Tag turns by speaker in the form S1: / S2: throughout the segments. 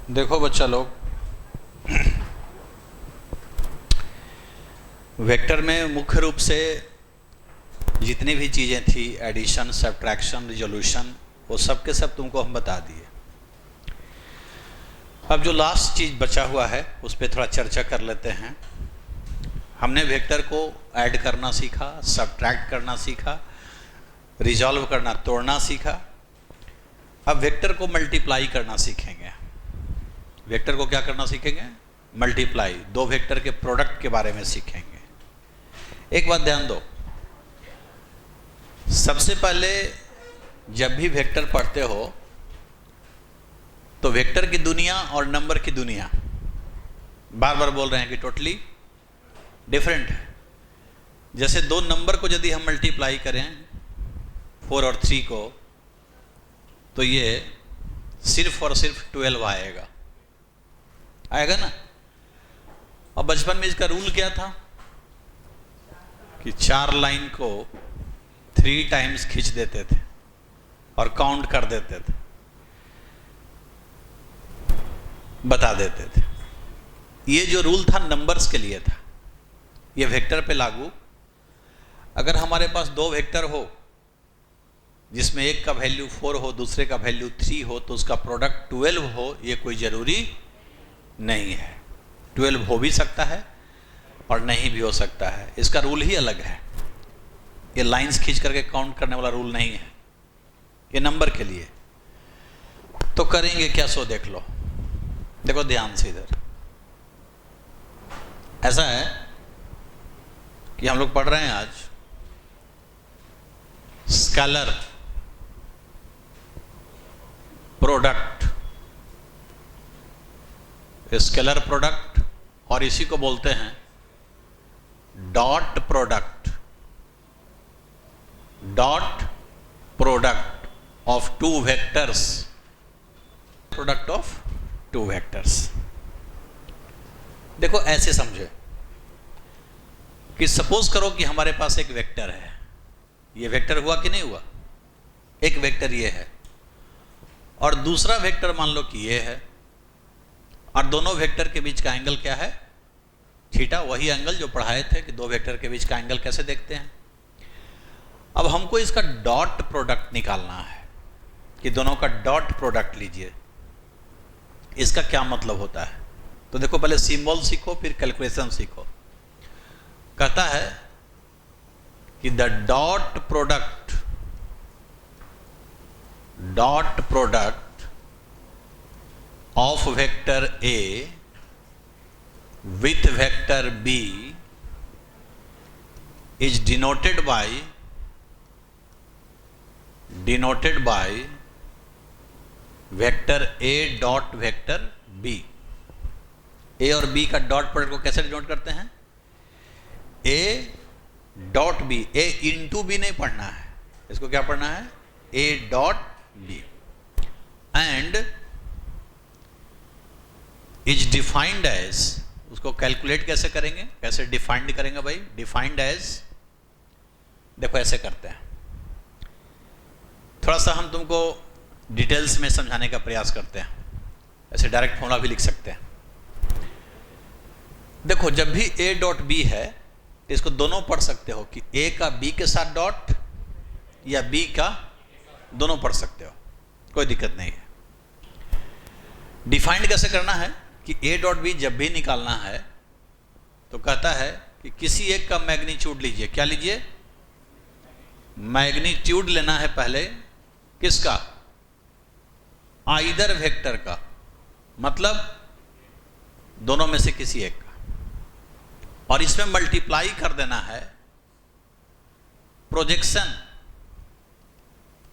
S1: देखो बच्चा लोग, वेक्टर में मुख्य रूप से जितनी भी चीज़ें थी, एडिशन, सब्ट्रैक्शन, रिजोल्यूशन, वो सब के सब तुमको हम बता दिए। अब जो लास्ट चीज़ बचा हुआ है उस पर थोड़ा चर्चा कर लेते हैं। हमने वेक्टर को ऐड करना सीखा, सब्ट्रैक्ट करना सीखा, रिजॉल्व करना, तोड़ना सीखा। अब वेक्टर को मल्टीप्लाई करना सीखेंगे। वेक्टर को क्या करना सीखेंगे? मल्टीप्लाई। दो वेक्टर के प्रोडक्ट के बारे में सीखेंगे। एक बात ध्यान दो, सबसे पहले जब भी वेक्टर पढ़ते हो तो वेक्टर की दुनिया और नंबर की दुनिया, बार बार बोल रहे हैं कि टोटली डिफरेंट है। जैसे दो नंबर को यदि हम मल्टीप्लाई करें 4 और 3 को, तो ये सिर्फ और सिर्फ 12 आएगा ना। और बचपन में इसका रूल क्या था कि 4 लाइन को 3 टाइम्स खींच देते थे और काउंट कर देते थे, बता देते थे। ये जो रूल था नंबर्स के लिए था, ये वेक्टर पे लागू। अगर हमारे पास दो वेक्टर हो जिसमें एक का वैल्यू 4 हो, दूसरे का वैल्यू 3 हो, तो उसका प्रोडक्ट 12 हो, ये कोई जरूरी नहीं है। 12 हो भी सकता है और नहीं भी हो सकता है, इसका रूल ही अलग है। ये लाइंस खींच करके काउंट करने वाला रूल नहीं है, ये नंबर के लिए। तो करेंगे क्या, सो देख लो। देखो ध्यान से, इधर ऐसा है कि हम लोग पढ़ रहे हैं आज स्केलर प्रोडक्ट, स्केलर प्रोडक्ट, और इसी को बोलते हैं dot product. Dot product of two vectors, product of two vectors. देखो ऐसे समझे कि सपोज करो कि हमारे पास एक वेक्टर है। ये वेक्टर हुआ कि नहीं हुआ? एक वेक्टर ये है और दूसरा वेक्टर मान लो कि ये है, और दोनों वेक्टर के बीच का एंगल क्या है? थीटा। वही एंगल जो पढ़ाए थे कि दो वेक्टर के बीच का एंगल कैसे देखते हैं। अब हमको इसका डॉट प्रोडक्ट निकालना है कि दोनों का डॉट प्रोडक्ट लीजिए। इसका क्या मतलब होता है? तो देखो, पहले सिंबल सीखो फिर कैलकुलेशन सीखो। कहता है कि the dot product of vector A with vector B is denoted by vector A dot vector B। A और B का डॉट प्रोडक्ट को कैसे डिनोट करते हैं? A dot B। A into B नहीं पढ़ना है, इसको क्या पढ़ना है? A dot B। And is defined as, उसको कैलकुलेट कैसे करेंगे, कैसे डिफाइंड करेंगे भाई? डिफाइंड एज, देखो ऐसे करते हैं। थोड़ा सा हम तुमको डिटेल्स में समझाने का प्रयास करते हैं। ऐसे डायरेक्ट फॉर्मूला भी लिख सकते हैं। देखो, जब भी A डॉट B है तो इसको दोनों पढ़ सकते हो कि A का B के साथ डॉट या B का, दोनों पढ़ सकते हो, कोई दिक्कत नहीं है। डिफाइंड कैसे करना है कि A डॉट B जब भी निकालना है तो कहता है कि किसी एक का मैग्नीट्यूड लीजिए। क्या लीजिए? मैग्नीट्यूड लेना है पहले। किसका? आइदर वेक्टर का, मतलब दोनों में से किसी एक का, और इसमें मल्टीप्लाई कर देना है प्रोजेक्शन।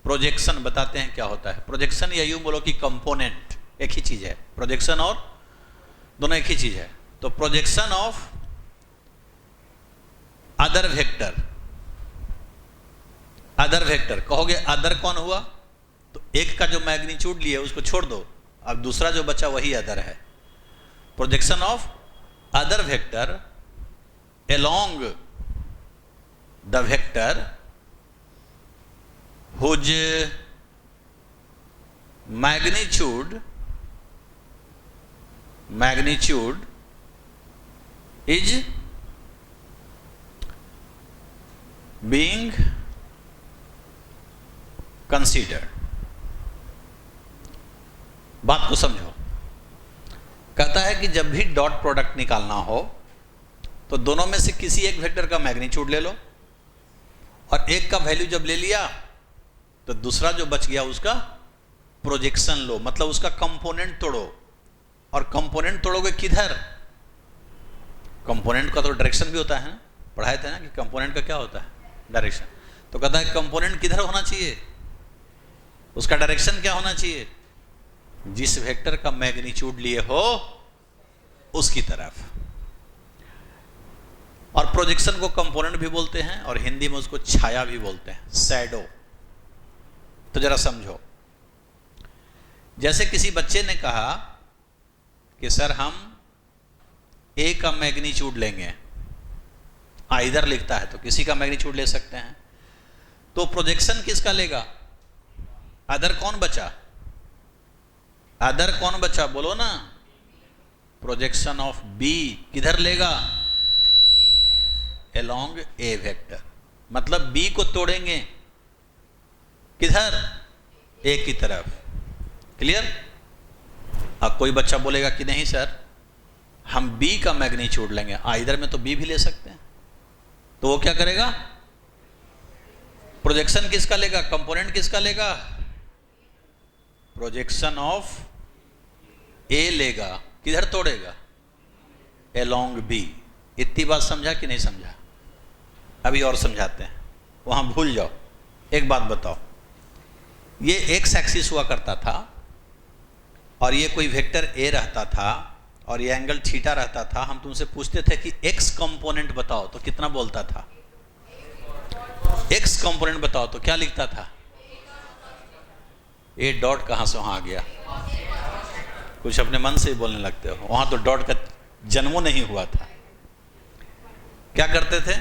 S1: प्रोजेक्शन बताते हैं क्या होता है। प्रोजेक्शन या यूं बोलो कि कंपोनेंट, एक ही चीज है। प्रोजेक्शन और दोनों एक ही चीज है। तो projection of other vector, other vector कहोगे, अदर कौन हुआ? तो एक का जो मैग्नीट्यूड लिए उसको छोड़ दो, अब दूसरा जो बचा वही अदर है। Projection of other vector along the vector whose magnitude magnitude is being considered। बात को समझो। कहता है कि जब भी डॉट प्रोडक्ट निकालना हो तो दोनों में से किसी एक वेक्टर का मैग्नीट्यूड ले लो, और एक का वैल्यू जब ले लिया तो दूसरा जो बच गया उसका प्रोजेक्शन लो, मतलब उसका कंपोनेंट तोड़ो। और कंपोनेंट तोड़ोगे किधर? कंपोनेंट का तो डायरेक्शन भी होता है ना, पढ़ाए थे ना कि कंपोनेंट का क्या होता है, डायरेक्शन। तो कहता है कंपोनेंट किधर होना चाहिए, उसका डायरेक्शन क्या होना चाहिए? जिस वेक्टर का मैग्नीट्यूड लिए हो उसकी तरफ। और प्रोजेक्शन को कंपोनेंट भी बोलते हैं और हिंदी में उसको छाया भी बोलते हैं, शैडो। तो जरा समझो, जैसे किसी बच्चे ने कहा कि सर हम ए का मैग्नीट्यूड लेंगे, इधर लिखता है तो किसी का मैग्नीट्यूड ले सकते हैं, तो प्रोजेक्शन किसका लेगा? अदर कौन बचा? अदर कौन बचा बोलो ना? प्रोजेक्शन ऑफ बी किधर लेगा? Along a vector. मतलब बी को तोड़ेंगे किधर? ए की तरफ। क्लियर? अब कोई बच्चा बोलेगा कि नहीं सर हम बी का मैग्नीट्यूड लेंगे, इधर में तो बी भी ले सकते हैं, तो वो क्या करेगा? प्रोजेक्शन किसका लेगा? कंपोनेंट किसका लेगा? प्रोजेक्शन ऑफ ए लेगा, किधर तोड़ेगा? Along B. इतनी बात समझा कि नहीं समझा? अभी और समझाते हैं, वहां भूल जाओ। एक बात बताओ, ये एक्स एक्सिस हुआ करता था और ये कोई वेक्टर ए रहता था और ये एंगल थीटा रहता था। हम तुमसे पूछते थे कि एक्स कंपोनेंट बताओ तो कितना बोलता था? एक्स कंपोनेंट बताओ तो क्या लिखता था? ए डॉट कहां से वहां आ गया? कुछ अपने मन से ही बोलने लगते हो, वहां तो डॉट का जन्मों नहीं हुआ था। क्या करते थे?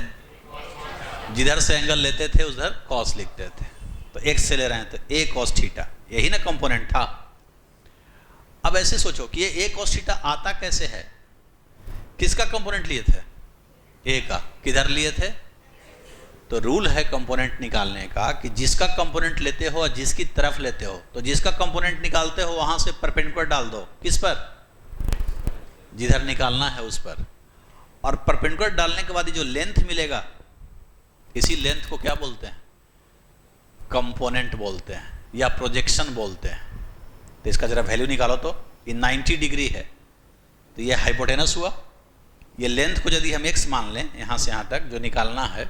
S1: जिधर से एंगल लेते थे उधर कॉस लिखते थे। तो एक्स से ले रहे हैं तो ए कॉस थीटा, यही ना कंपोनेंट था। अब ऐसे सोचो कि ये ए कॉस थीटा आता कैसे है? किसका कंपोनेंट लिए थे? ए का। किधर लिए थे? तो रूल है कंपोनेंट निकालने का कि जिसका कंपोनेंट लेते हो और जिसकी तरफ लेते हो, तो जिसका कंपोनेंट निकालते हो वहां से परपेंडिकुलर डाल दो। किस पर? जिधर निकालना है उस पर। और परपेंडिकुलर डालने के बाद ये जो लेंथ मिलेगा, इसी लेंथ को क्या बोलते हैं? कंपोनेंट बोलते हैं या प्रोजेक्शन बोलते हैं। तो इसका जरा वैल्यू निकालो तो ये 90 डिग्री है, तो ये हाइपोटेनस हुआ। ये लेंथ को यदि हम x मान लें यहां से यहां तक जो निकालना है,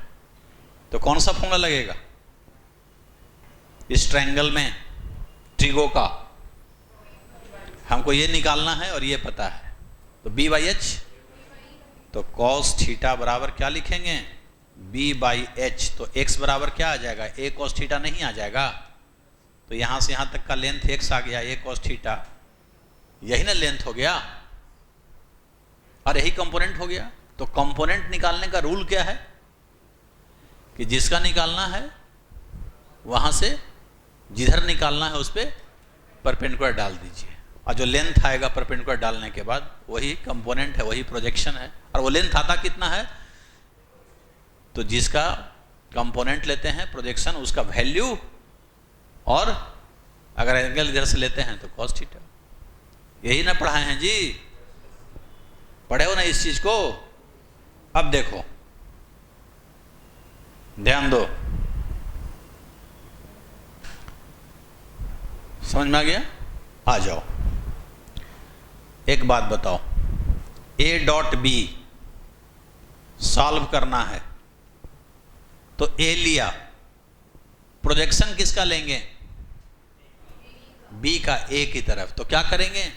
S1: तो कौन सा फॉर्मूला लगेगा इस ट्रायंगल में? ट्रिगो का। हमको ये निकालना है और ये पता है, तो b बाई एच। तो कॉस थीटा बराबर क्या लिखेंगे? b by H. तो x बराबर क्या आ जाएगा? a कॉस थीटा नहीं आ जाएगा? तो यहां से यहां तक का लेंथ x आ गया, a कॉस थीटा, यही ना लेंथ हो गया और यही कंपोनेंट हो गया। तो कंपोनेंट निकालने का रूल क्या है कि जिसका निकालना है वहां से जिधर निकालना है उस पर परपेंडिकुलर डाल दीजिए, और जो लेंथ आएगा परपेंडिकुलर डालने के बाद वही कंपोनेंट है, वही प्रोजेक्शन है। और वो लेंथ आता कितना है? तो जिसका कंपोनेंट लेते हैं प्रोजेक्शन, उसका वैल्यू, और अगर एंगल इधर से लेते हैं तो कॉस थीटा। यही ना पढ़ाए हैं जी? पढ़े हो ना इस चीज को? अब देखो, ध्यान दो, समझ में आ गया? आ जाओ, एक बात बताओ, ए डॉट बी सॉल्व करना है तो ए लिया, प्रोजेक्शन किसका लेंगे? बी का ए की तरफ। तो क्या करेंगे?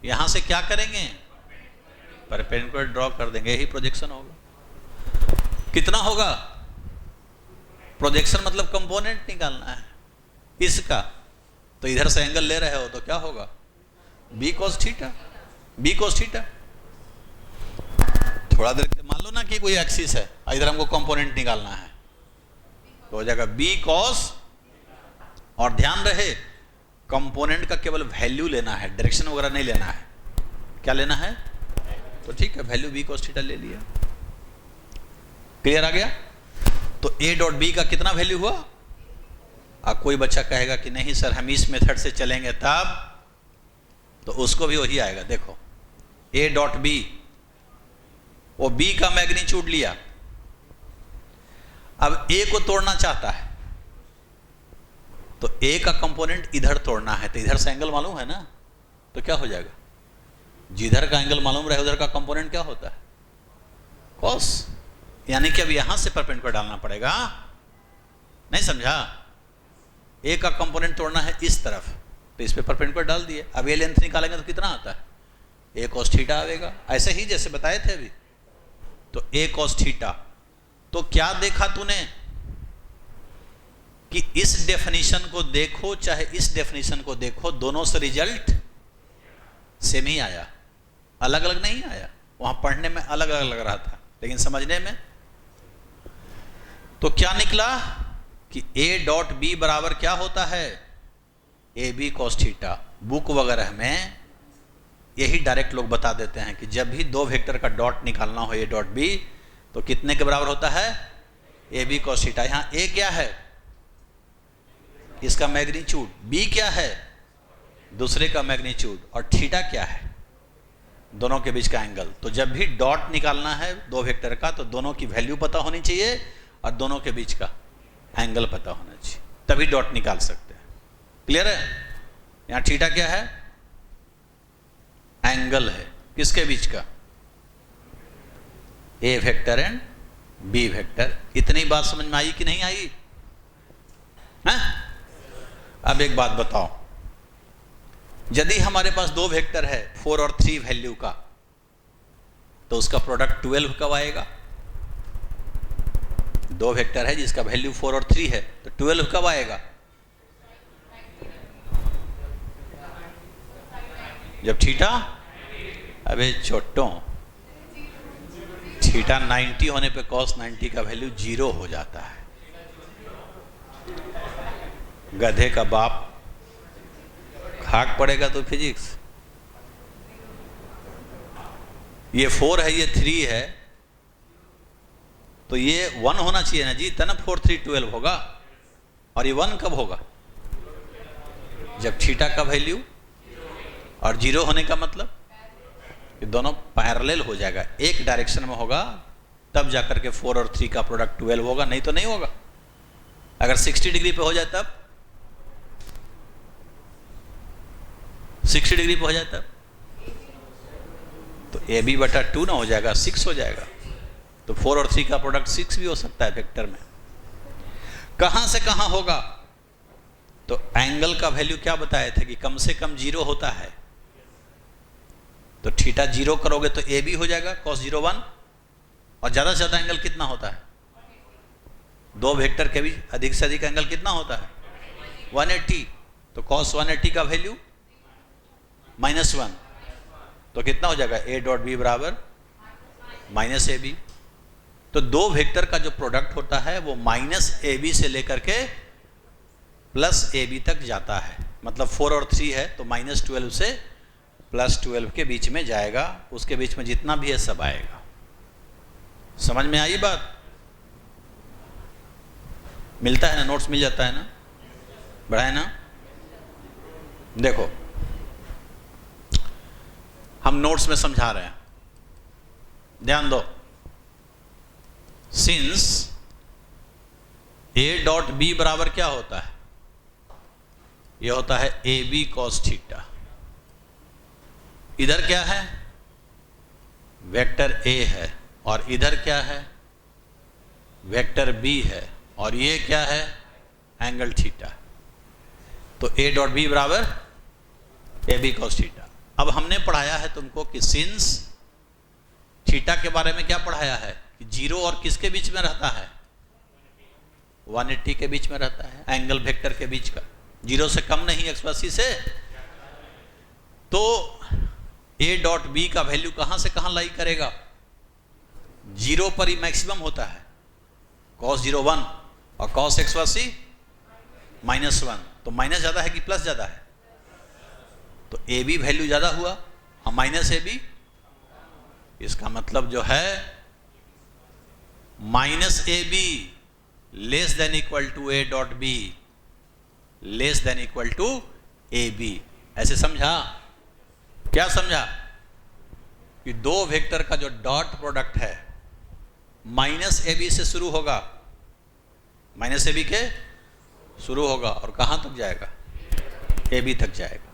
S1: यहां से क्या करेंगे? परपेंडिकुलर ड्रॉ कर देंगे, यही प्रोजेक्शन होगा। कितना होगा? प्रोजेक्शन मतलब कंपोनेंट निकालना है इसका, तो इधर से एंगल ले रहे हो तो क्या होगा? B cos theta. B cos theta. थोड़ा देर मान लो ना कि कोई एक्सिस है, इधर हमको कंपोनेंट निकालना है, तो हो जाएगा बी कॉस। और ध्यान रहे कंपोनेंट का केवल वैल्यू लेना है, डायरेक्शन वगैरह नहीं लेना है। क्या लेना है? तो ठीक है, वैल्यू बी कॉस थीटा ले लिया। क्लियर आ गया? तो ए डॉट बी का कितना वैल्यू हुआ? अब कोई बच्चा कहेगा कि नहीं सर हम इस मेथड से चलेंगे तब, तो उसको भी वही आएगा। देखो ए डॉट बी, वो बी का मैग्नीट्यूड लिया, अब ए को तोड़ना चाहता है, तो ए का कंपोनेंट इधर तोड़ना है, तो इधर से एंगल मालूम है ना, तो क्या हो जाएगा? जिधर का एंगल मालूम रहे उधर का कंपोनेंट क्या होता है? कॉस। यानी कि अब यहां से परपेंडिकुलर डालना पड़ेगा। नहीं समझा? ए का कंपोनेंट तोड़ना है इस तरफ, तो इस पे परपेंडिकुलर डाल दिए। अब ये लेंथ निकालेंगे तो कितना आता है? ए कॉस थीटा आएगा, ऐसे ही जैसे बताए थे अभी। तो ए कॉस थीटा, तो क्या देखा तूने कि इस डेफिनेशन को देखो चाहे इस डेफिनेशन को देखो, दोनों से रिजल्ट सेम ही आया, अलग अलग नहीं आया। वहां पढ़ने में अलग अलग लग रहा था, लेकिन समझने में तो क्या निकला कि ए डॉट बी बराबर क्या होता है? A B cos theta. Book वगैरह में यही डायरेक्ट लोग बता देते हैं कि जब भी दो वेक्टर का डॉट निकालना हो ए डॉट बी, तो कितने के बराबर होता है? A B cos theta. यहां ए क्या है? इसका मैग्नीट्यूड। बी क्या है? दूसरे का मैग्नीट्यूड। और थीटा क्या है? दोनों के बीच का एंगल। तो जब भी डॉट निकालना है दो वेक्टर का, तो दोनों की वैल्यू पता होनी चाहिए और दोनों के बीच का एंगल पता होना चाहिए, तभी डॉट निकाल सकते हैं। क्लियर है? यहां थीटा क्या है? एंगल है किसके बीच का? ए वेक्टर एंड बी वेक्टर। इतनी बात समझ में आई कि नहीं आई? है? अब एक बात बताओ, यदि हमारे पास दो वेक्टर है 4 और 3 वैल्यू का, तो उसका प्रोडक्ट 12 कब आएगा? दो वेक्टर है जिसका वैल्यू 4 और 3 है, तो 12 कब आएगा? जब थीटा, अबे छोटो, थीटा 90 होने पे cos 90 का वैल्यू 0 हो जाता है। गधे का बाप, खाक पड़ेगा तो फिजिक्स। ये 4 है, ये 3 है, तो ये 1 होना चाहिए ना जी, तब 4 3 12 होगा। और ये 1 कब होगा? जब थीटा का वैल्यू, और 0 होने का मतलब ये दोनों पैरेलल हो जाएगा, एक डायरेक्शन में होगा, तब जाकर के 4 और 3 का प्रोडक्ट 12 होगा, नहीं तो नहीं होगा। अगर 60 डिग्री पे हो जाए तब, 60 डिग्री पे हो जाए तब, तो ए बी बटा 2 ना हो जाएगा, 6 हो जाएगा। तो 4 और 3 का प्रोडक्ट 6 भी हो सकता है वेक्टर में। कहां से कहां होगा? तो एंगल का वैल्यू क्या बताए थे कि कम से कम 0 होता है, तो थीटा 0 करोगे तो ए बी हो जाएगा cos 0 1, और ज्यादा से ज्यादा एंगल कितना होता है? दो वेक्टर के बीच अधिक से अधिक एंगल कितना होता है? 180। तो cos 180 का वैल्यू -1, तो कितना हो जाएगा? ए डॉट बी बराबर माइनस ए बी। तो दो वेक्टर का जो प्रोडक्ट होता है वो माइनस ए बी से लेकर के प्लस ए बी तक जाता है। मतलब 4 और 3 है तो -12 से +12 के बीच में जाएगा, उसके बीच में जितना भी है सब आएगा। समझ में आई बात? मिलता है ना, नोट्स मिल जाता है ना, बड़ा है ना। देखो हम नोट्स में समझा रहे हैं, ध्यान दो। सिंस ए डॉट बी बराबर क्या होता है? यह होता है ए बी कॉस थीटा। इधर क्या है? वेक्टर ए है, और इधर क्या है? वेक्टर बी है, और ये क्या है? Angle theta. तो ए डॉट बी बराबर ए बी कॉस थीटा। अब हमने पढ़ाया है तुमको कि सिंस थीटा के बारे में क्या पढ़ाया है कि 0 और किसके बीच में रहता है? 180 के बीच में रहता है, एंगल वेक्टर के बीच का, 0 से कम नहीं, 180 से। तो ए डॉट बी का वैल्यू कहां से कहां लाई करेगा? 0 पर ही मैक्सिमम होता है, cos 0 1 और cos 180 -1। तो माइनस ज्यादा है कि प्लस ज्यादा है? तो ए बी वैल्यू ज्यादा हुआ, माइनस ए बी, इसका मतलब जो है minus a b less than equal to a dot b, less than equal to a b. ऐसे समझा? क्या समझा? कि दो वेक्टर का जो डॉट प्रोडक्ट है माइनस ए बी से शुरू होगा, माइनस ए बी के शुरू होगा और कहां तक जाएगा? ए बी तक जाएगा।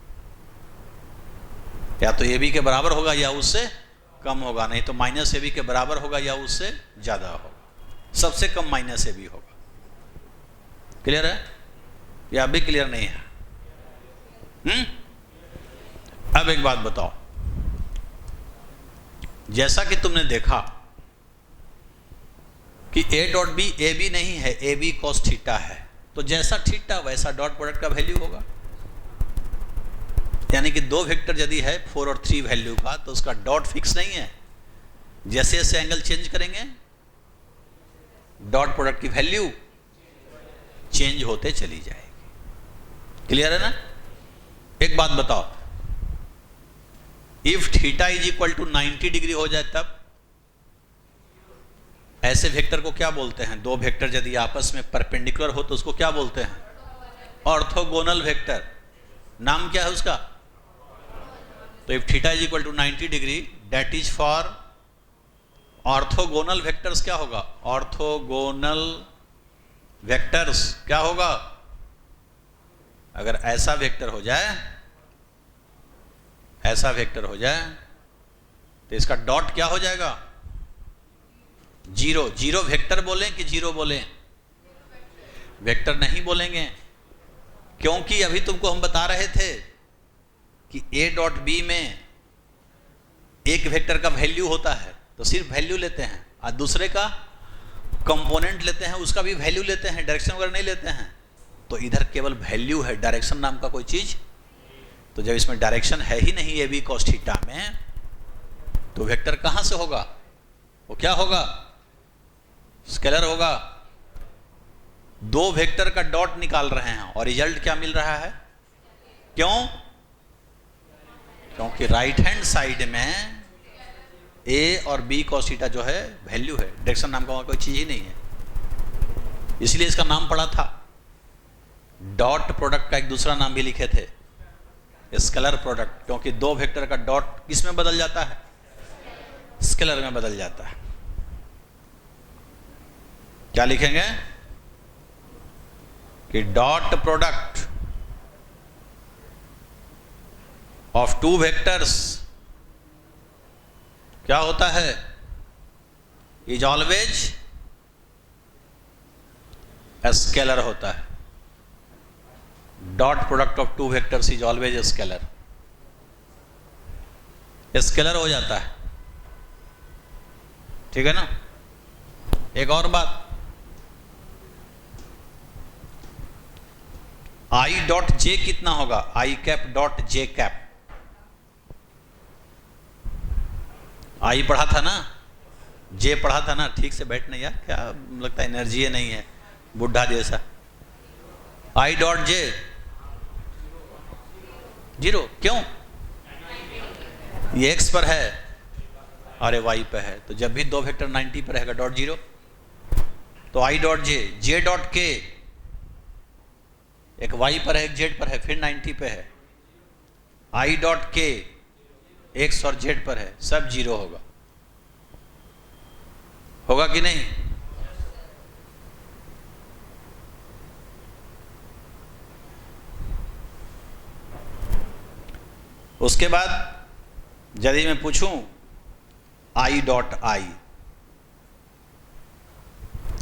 S1: या तो ए बी के बराबर होगा या उससे कम होगा, नहीं तो माइनस ए बी के बराबर होगा या उससे ज्यादा होगा। सबसे कम माइनस ए बी होगा। क्लियर है या अभी क्लियर नहीं है? अब एक बात बताओ, जैसा कि तुमने देखा कि a dot B a b नहीं है, ए बी कॉस थीटा है, तो जैसा थीटा वैसा डॉट प्रोडक्ट का वैल्यू होगा। यानी कि दो वेक्टर यदि है 4 और 3 वैल्यू का, तो उसका डॉट फिक्स नहीं है। जैसे जैसे एंगल चेंज करेंगे डॉट प्रोडक्ट की वैल्यू चेंज होते चली जाएगी। क्लियर है ना? एक बात बताओ, if theta is equal to 90 degree हो जाए तब ऐसे वेक्टर को क्या बोलते हैं? दो वेक्टर यदि आपस में परपेंडिकुलर हो तो उसको क्या बोलते हैं? Orthogonal vector. नाम क्या है उसका? तो if theta is equal to 90 degree that is for orthogonal vectors. क्या होगा? ऑर्थोगोनल वेक्टर्स क्या होगा? अगर ऐसा वेक्टर हो जाए, ऐसा वेक्टर हो जाए तो इसका डॉट क्या हो जाएगा? जीरो। जीरो वेक्टर बोलें कि जीरो बोलें? वेक्टर नहीं बोलेंगे, क्योंकि अभी तुमको हम बता रहे थे कि ए डॉट बी में एक वेक्टर का वैल्यू होता है तो सिर्फ वैल्यू लेते हैं, और दूसरे का कंपोनेंट लेते हैं, उसका भी वैल्यू लेते हैं, डायरेक्शन वगैरह नहीं लेते हैं। तो इधर केवल वैल्यू है, डायरेक्शन नाम का कोई चीज। तो जब इसमें डायरेक्शन है ही नहीं ए बी कॉस थीटा में, तो वेक्टर कहां से होगा? वो क्या होगा? स्केलर होगा। दो वेक्टर का डॉट निकाल रहे हैं और रिजल्ट क्या मिल रहा है? क्यों? क्योंकि राइट हैंड साइड में ए और बी कॉस थीटा जो है वैल्यू है, डायरेक्शन नाम का कोई चीज ही नहीं है। इसलिए इसका नाम पड़ा था। डॉट प्रोडक्ट का एक दूसरा नाम भी लिखे थे, स्केलर प्रोडक्ट, क्योंकि दो वेक्टर का डॉट किस में बदल जाता है? स्केलर में बदल जाता है। क्या लिखेंगे? कि dot product of two vectors क्या होता है? इज ऑलवेज स्केलर होता है। Dot product of two vectors is always scalar, scalar हो जाता है। ठीक है ना? एक और बात, आई डॉट जे कितना होगा? आई कैप डॉट जे कैप। आई पढ़ा था ना, जे पढ़ा था ना? ठीक से बैठना यार, क्या लगता है एनर्जी नहीं है, बुढ़ा जैसा। I dot J zero. क्यों? ये एक्स पर है और ये वाई पे है, तो जब भी दो वेक्टर 90 पर रहेगा डॉट जीरो। तो I dot J, J dot के एक वाई पर है एक जेड पर है, फिर 90 पे है। आई डॉट के एक्स और जेड पर है, सब जीरो होगा। होगा कि नहीं? उसके बाद यदि मैं पूछूं आई डॉट आई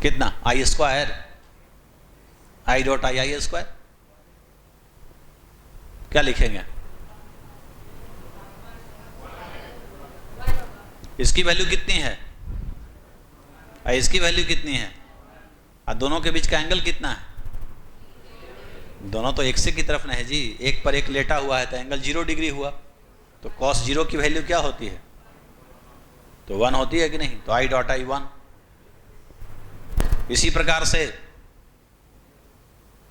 S1: कितना? I square. I dot I, I square. क्या लिखेंगे? इसकी वैल्यू कितनी है? इसकी वैल्यू कितनी है? और दोनों के बीच का एंगल कितना है? दोनों तो एक से की तरफ ना है जी, एक पर एक लेटा हुआ है तो एंगल 0 डिग्री हुआ। तो कॉस 0 की वैल्यू क्या होती है? तो 1 होती है कि नहीं? तो आई डॉट आई 1। इसी प्रकार से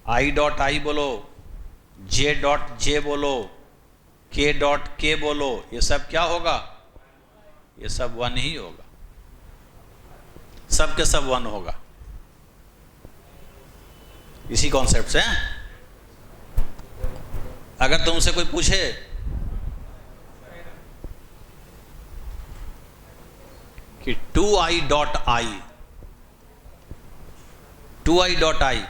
S1: आई डॉट आई बोलो, जे डॉट जे बोलो, के डॉट के बोलो, ये सब क्या होगा? ये सब 1 ही होगा, सब के सब 1 होगा। इसी कॉन्सेप्ट से अगर तुमसे कोई पूछे कि 2i dot I, 2i dot I,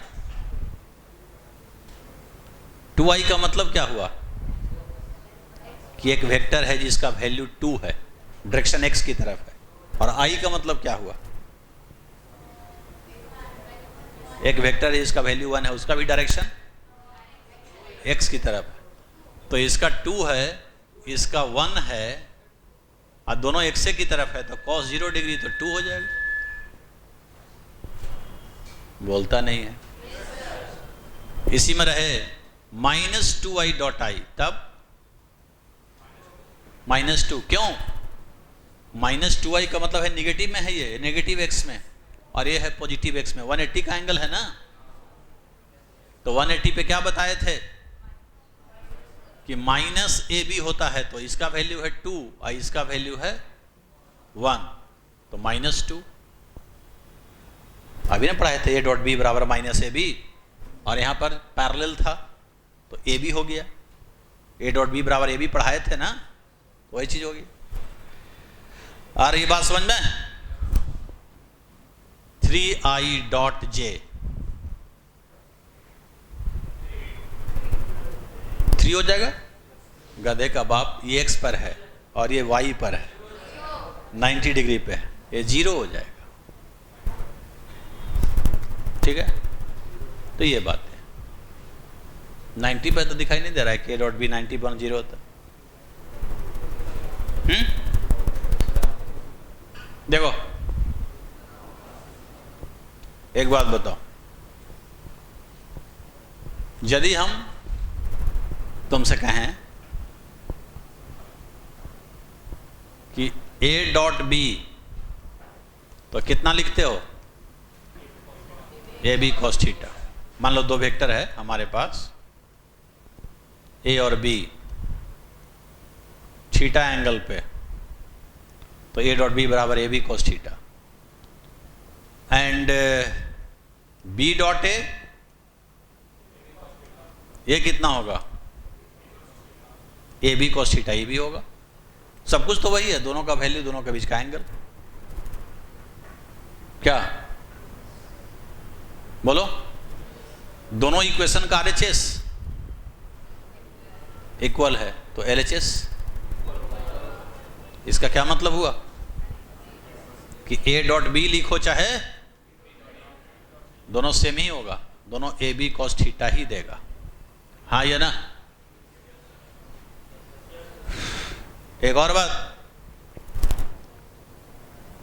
S1: 2i का मतलब क्या हुआ? कि एक वेक्टर है जिसका वैल्यू 2 है, डायरेक्शन x की तरफ है। और i का मतलब क्या हुआ? एक वेक्टर है जिसका वैल्यू 1 है, उसका भी डायरेक्शन x की तरफ है। तो इसका 2 है, इसका 1 है, और दोनों x की तरफ है, तो cos 0 डिग्री तो 2 हो जाएगा। बोलता नहीं है। इसी में रहे -2i डॉट आई, तब -2 क्यों? -2i का मतलब है निगेटिव में है, ये नेगेटिव x में, और ये है पॉजिटिव x में। 180 का एंगल है ना, तो 180 पे क्या बताए थे कि -ab होता है, तो इसका वैल्यू है 2 और इसका वैल्यू है 1, तो -2। अभी ना पढ़ाए थे a डॉट बी बराबर -ab, और यहां पर पैरेलल था तो ab हो गया। a डॉट बी बराबर ab पढ़ाए थे ना, वही चीज होगी। आ रही बात समझ में? 3i डॉट j, 3 हो जाएगा। गधे का बाप, ये x पर है और ये y पर है, 90 डिग्री पे है, ये 0 हो जाएगा। ठीक है, तो ये बात है। 90 पे तो दिखाई नहीं दे रहा है कि डॉट बी 90 पर 0 होता। देखो एक बात बताओ, यदि हम तुमसे कहें कि a डॉट बी, तो कितना लिखते हो? A B cos theta. मान लो दो वेक्टर है हमारे पास, ए और बी, थीटा एंगल पे, तो ए डॉट बी बराबर a B cos theta, and b dot a, ये कितना होगा? ए बी कॉस थीटा, ये भी होगा। सब कुछ तो वही है, दोनों का वैल्यू, दोनों के बीच का एंगल। क्या बोलो? दोनों इक्वेशन का RHS इक्वल है, तो LHS। इसका क्या मतलब हुआ कि a डॉट बी लिखो चाहे, दोनों सेम ही होगा, दोनों ए बी कॉस थीटा ही देगा। हाँ या ना? एक और बात,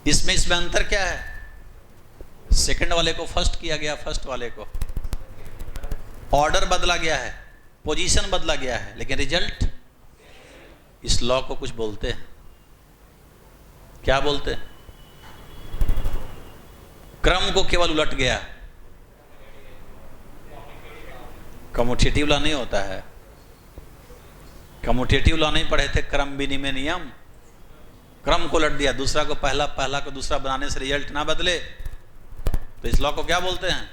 S1: इसमें अंतर क्या है? सेकंड वाले को फर्स्ट किया गया, फर्स्ट वाले को ऑर्डर बदला गया है, पोजीशन बदला गया है, लेकिन रिजल्ट, इस लॉ को कुछ बोलते हैं। क्या बोलते हैं? क्रम को केवल उलट गया। कम्यूटेटिव लॉ नहीं होता है। कम्यूटेटिव लॉ नहीं पढ़े थे, क्रम विनिमय नियम। क्रम को उलट दिया, दूसरा को पहला, पहला को दूसरा बनाने से रिजल्ट ना बदले, तो इस लॉ को क्या बोलते हैं?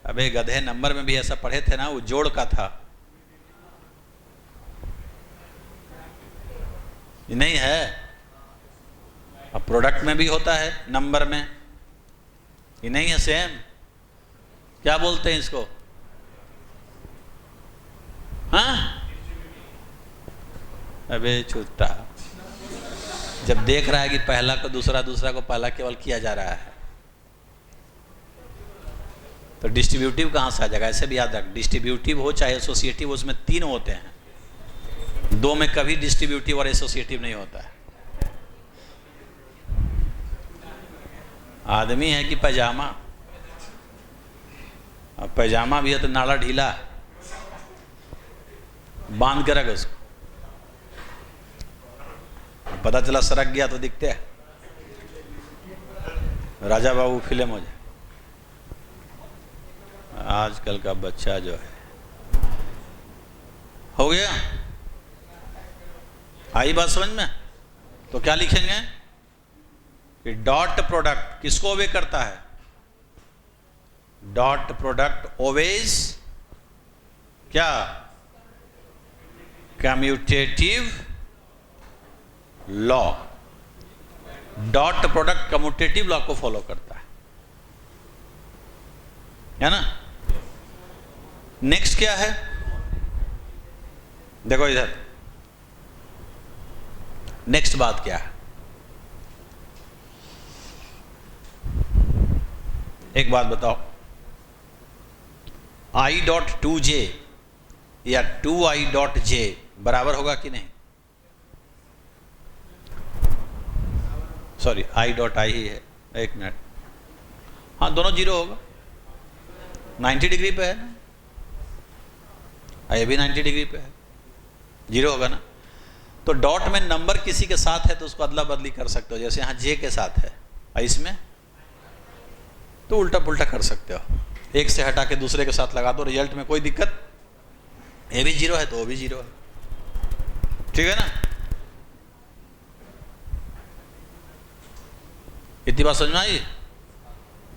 S1: अबे गधे, नंबर में भी ऐसा पढ़े थे ना, वो जोड़ का था। ये नहीं है, अब प्रोडक्ट में भी होता है, नंबर में। ये नहीं है सेम? क्या बोलते हैं इसको? हाँ? अबे छुट्टा, जब देख रहा है कि पहला को दूसरा, दूसरा को पहला केवल किया जा रहा है, तो डिस्ट्रीब्यूटिव कहाँ से आ जाएगा? ऐसे भी याद रख, डिस्ट्रीब्यूटिव हो चाहे एसोसिएटिव, उसमें 3 होते हैं, 2 में कभी डिस्ट्रीब्यूटिव और एसोसिएटिव नहीं होता है। आदमी है कि पैजामा? अब पैजामा भी है तो नाड़ा ढीला, बांध के रख उसको, पता चला सरक गया तो दिखते हैं। राजा बाबू फिल्म हो जाए। आजकल का बच्चा जो है, हो गया आई बात समझ में? तो क्या लिखेंगे कि डॉट प्रोडक्ट किसको ओबे करता है? डॉट प्रोडक्ट ओवेज क्या? Commutative law. Dot product commutative law को फॉलो करता है ना? नेक्स्ट क्या है? देखो इधर, नेक्स्ट बात क्या है? एक बात बताओ, आई डॉट टू जे या टू आई डॉट जे बराबर होगा कि नहीं? सॉरी, आई डॉट आई ही है, एक मिनट। हाँ, दोनों जीरो होगा, 90 डिग्री पे है ना, ये भी 90 डिग्री पे है, जीरो होगा ना। तो डॉट में नंबर किसी के साथ है तो उसको अदला बदली कर सकते हो, जैसे यहाँ जे के साथ है, इसमें तो उल्टा पुल्टा कर सकते हो, एक से हटा के दूसरे के साथ लगा दो, रिजल्ट में कोई दिक्कत। ये भी जीरो है तो वो भी जीरो है, ठीक है ना? इतनी बात समझ में आई?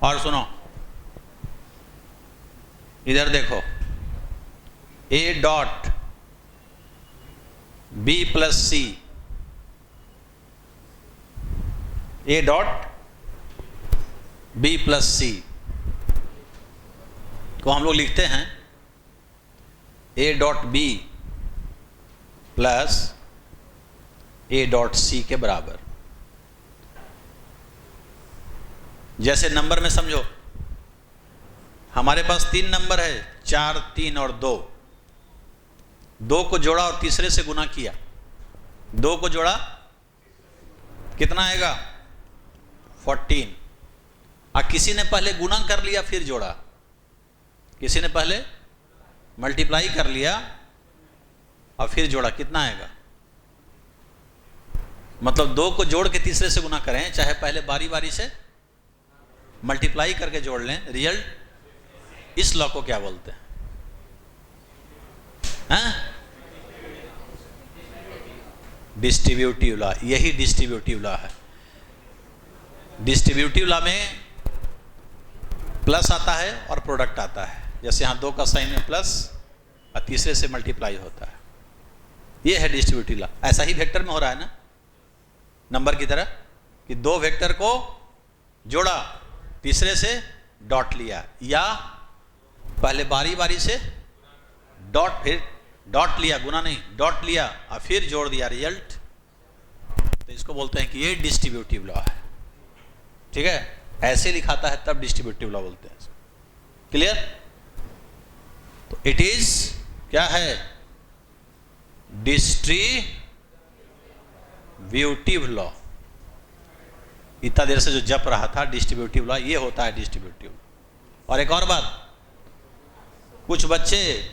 S1: और सुनो, इधर देखो, A dot B plus C, A dot B plus C को हम लोग लिखते हैं A dot B plus A dot C के बराबर। जैसे नंबर में समझो, हमारे पास 3 नंबर है, 4, 3 और 2। 2 को जोड़ा और तीसरे से गुना किया, 2 को जोड़ा कितना आएगा? 14। किसी ने पहले गुना कर लिया फिर जोड़ा, किसी ने पहले मल्टीप्लाई कर लिया और फिर जोड़ा, कितना आएगा? मतलब 2 को जोड़ के तीसरे से गुना करें, चाहे पहले बारी बारी से मल्टीप्लाई करके जोड़ लें, रिजल्ट, इस लॉ को क्या बोलते हैं? Distributive law. यही डिस्ट्रीब्यूटिव लॉ है। डिस्ट्रीब्यूटिव लॉ में प्लस आता है और प्रोडक्ट आता है, जैसे यहाँ 2 का साइन में प्लस और तीसरे से मल्टीप्लाई होता है, ये है डिस्ट्रीब्यूटिव लॉ। ऐसा ही वेक्टर में हो रहा है ना, नंबर की तरह, कि 2 वेक्टर को जोड़ा, तीसरे से डॉट लिया, या पहले बारी बारी से डॉट, फिर डॉट लिया, गुना नहीं, डॉट लिया और फिर जोड़ दिया, रिजल्ट। तो इसको बोलते हैं कि ये डिस्ट्रीब्यूटिव लॉ है, ठीक है? ऐसे लिखाता है तब डिस्ट्रीब्यूटिव लॉ बोलते हैं। क्लियर? तो इट इज क्या है? Distributive law. इतना देर से जो जप रहा था डिस्ट्रीब्यूटिव लॉ, ये होता है डिस्ट्रीब्यूटिव। और एक और बात, कुछ बच्चे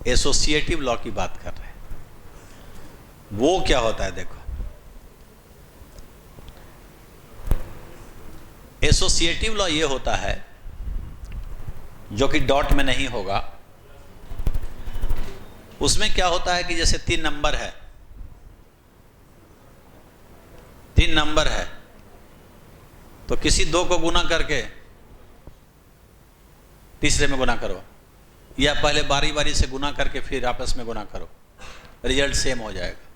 S1: एसोसिएटिव लॉ की बात कर रहे हैं, वो क्या होता है? देखो, एसोसिएटिव लॉ ये होता है जो कि डॉट में नहीं होगा। उसमें क्या होता है कि जैसे 3 नंबर है, 3 नंबर है, तो किसी 2 को गुना करके तीसरे में गुना करो, या पहले बारी बारी से गुना करके फिर आपस में गुना करो, रिजल्ट सेम हो जाएगा।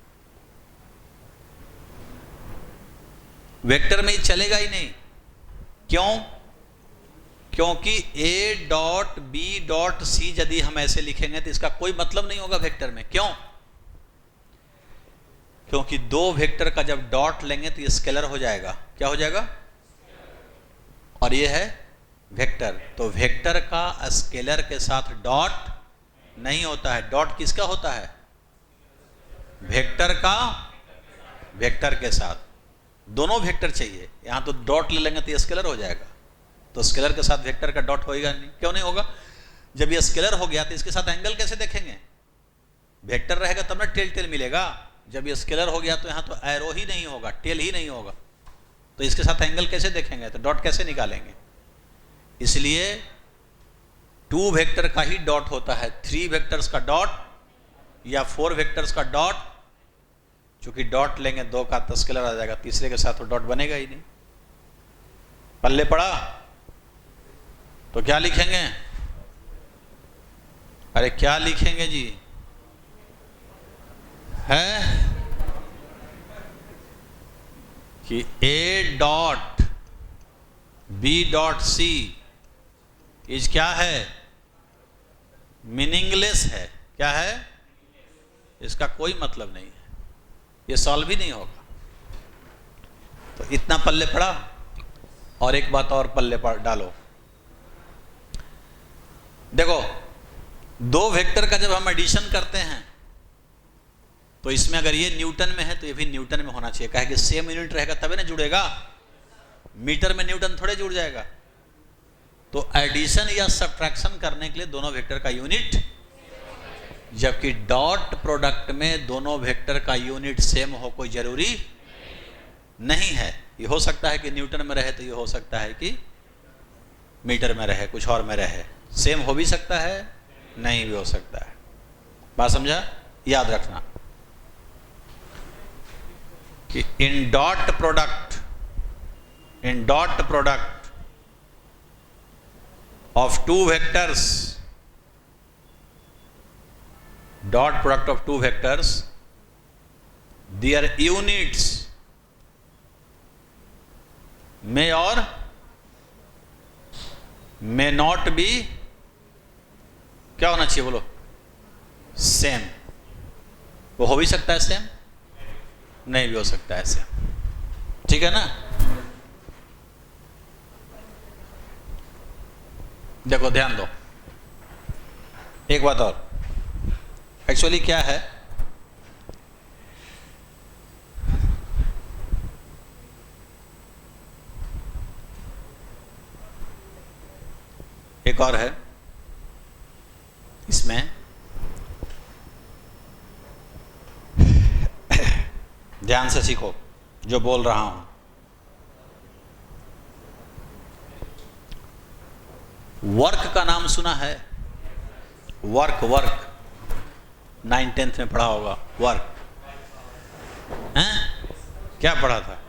S1: वेक्टर में ही चलेगा ही नहीं। क्यों? क्योंकि a dot b dot c यदि हम ऐसे लिखेंगे तो इसका कोई मतलब नहीं होगा वेक्टर में। क्यों? क्योंकि 2 वेक्टर का जब डॉट लेंगे तो ये स्केलर हो जाएगा। क्या हो जाएगा? और ये है वेक्टर, तो वेक्टर का स्केलर के साथ डॉट नहीं होता है। डॉट किसका होता है? वेक्टर का वेक्टर के साथ। दोनों वेक्टर चाहिए, यहां तो डॉट ले लेंगे तो ये स्केलर हो जाएगा, तो स्केलर के साथ वेक्टर का डॉट होएगा नहीं। क्यों नहीं होगा? जब ये स्केलर हो गया तो इसके साथ एंगल कैसे देखेंगे? वेक्टर रहेगा तब ना टेल टेल मिलेगा। जब ये स्केलर हो गया तो यहां तो एरो ही नहीं होगा, टेल ही नहीं होगा, तो इसके साथ एंगल कैसे देखेंगे? तो डॉट कैसे निकालेंगे? इसलिए 2 वेक्टर का ही डॉट होता है, 3 वेक्टर्स का डॉट या 4 वेक्टर्स का डॉट, चूंकि डॉट लेंगे 2 का तो स्केलर आ जाएगा, तीसरे के साथ तो डॉट बनेगा ही नहीं। पल्ले पड़ा तो क्या लिखेंगे? अरे क्या लिखेंगे जी? है कि A dot B dot C is क्या है? मीनिंगलेस है। क्या है? इसका कोई मतलब नहीं है, ये सॉल्व ही नहीं होगा। तो इतना पल्ले पड़ा। और एक बात और पल्ले पर डालो, देखो 2 वेक्टर का जब हम एडिशन करते हैं तो इसमें अगर ये न्यूटन में है तो ये भी न्यूटन में होना चाहिए, कहे कि सेम यूनिट रहेगा तभी ना जुड़ेगा, मीटर में न्यूटन थोड़े जुड़ जाएगा। तो एडिशन या सब्ट्रैक्शन करने के लिए दोनों वेक्टर का यूनिट, जबकि डॉट प्रोडक्ट में दोनों वेक्टर का यूनिट सेम हो कोई जरूरी नहीं है। ये हो सकता है कि न्यूटन में रहे, तो ये हो सकता है कि मीटर में रहे, कुछ और में रहे। सेम हो भी सकता है, नहीं भी हो सकता है। बात समझा? याद रखना कि in dot product of 2 vectors, dot product of 2 vectors, their units may or may not be, क्या होना चाहिए बोलो? सेम। वो हो भी सकता है सेम, नहीं भी हो सकता है सेम। ठीक है ना? देखो ध्यान दो, एक बात और। एक्चुअली क्या है, एक और है इसमें, ध्यान से सीखो जो बोल रहा हूं। वर्क का नाम सुना है? वर्क 9th-10th में पढ़ा होगा। वर्क हैं? क्या पढ़ा था?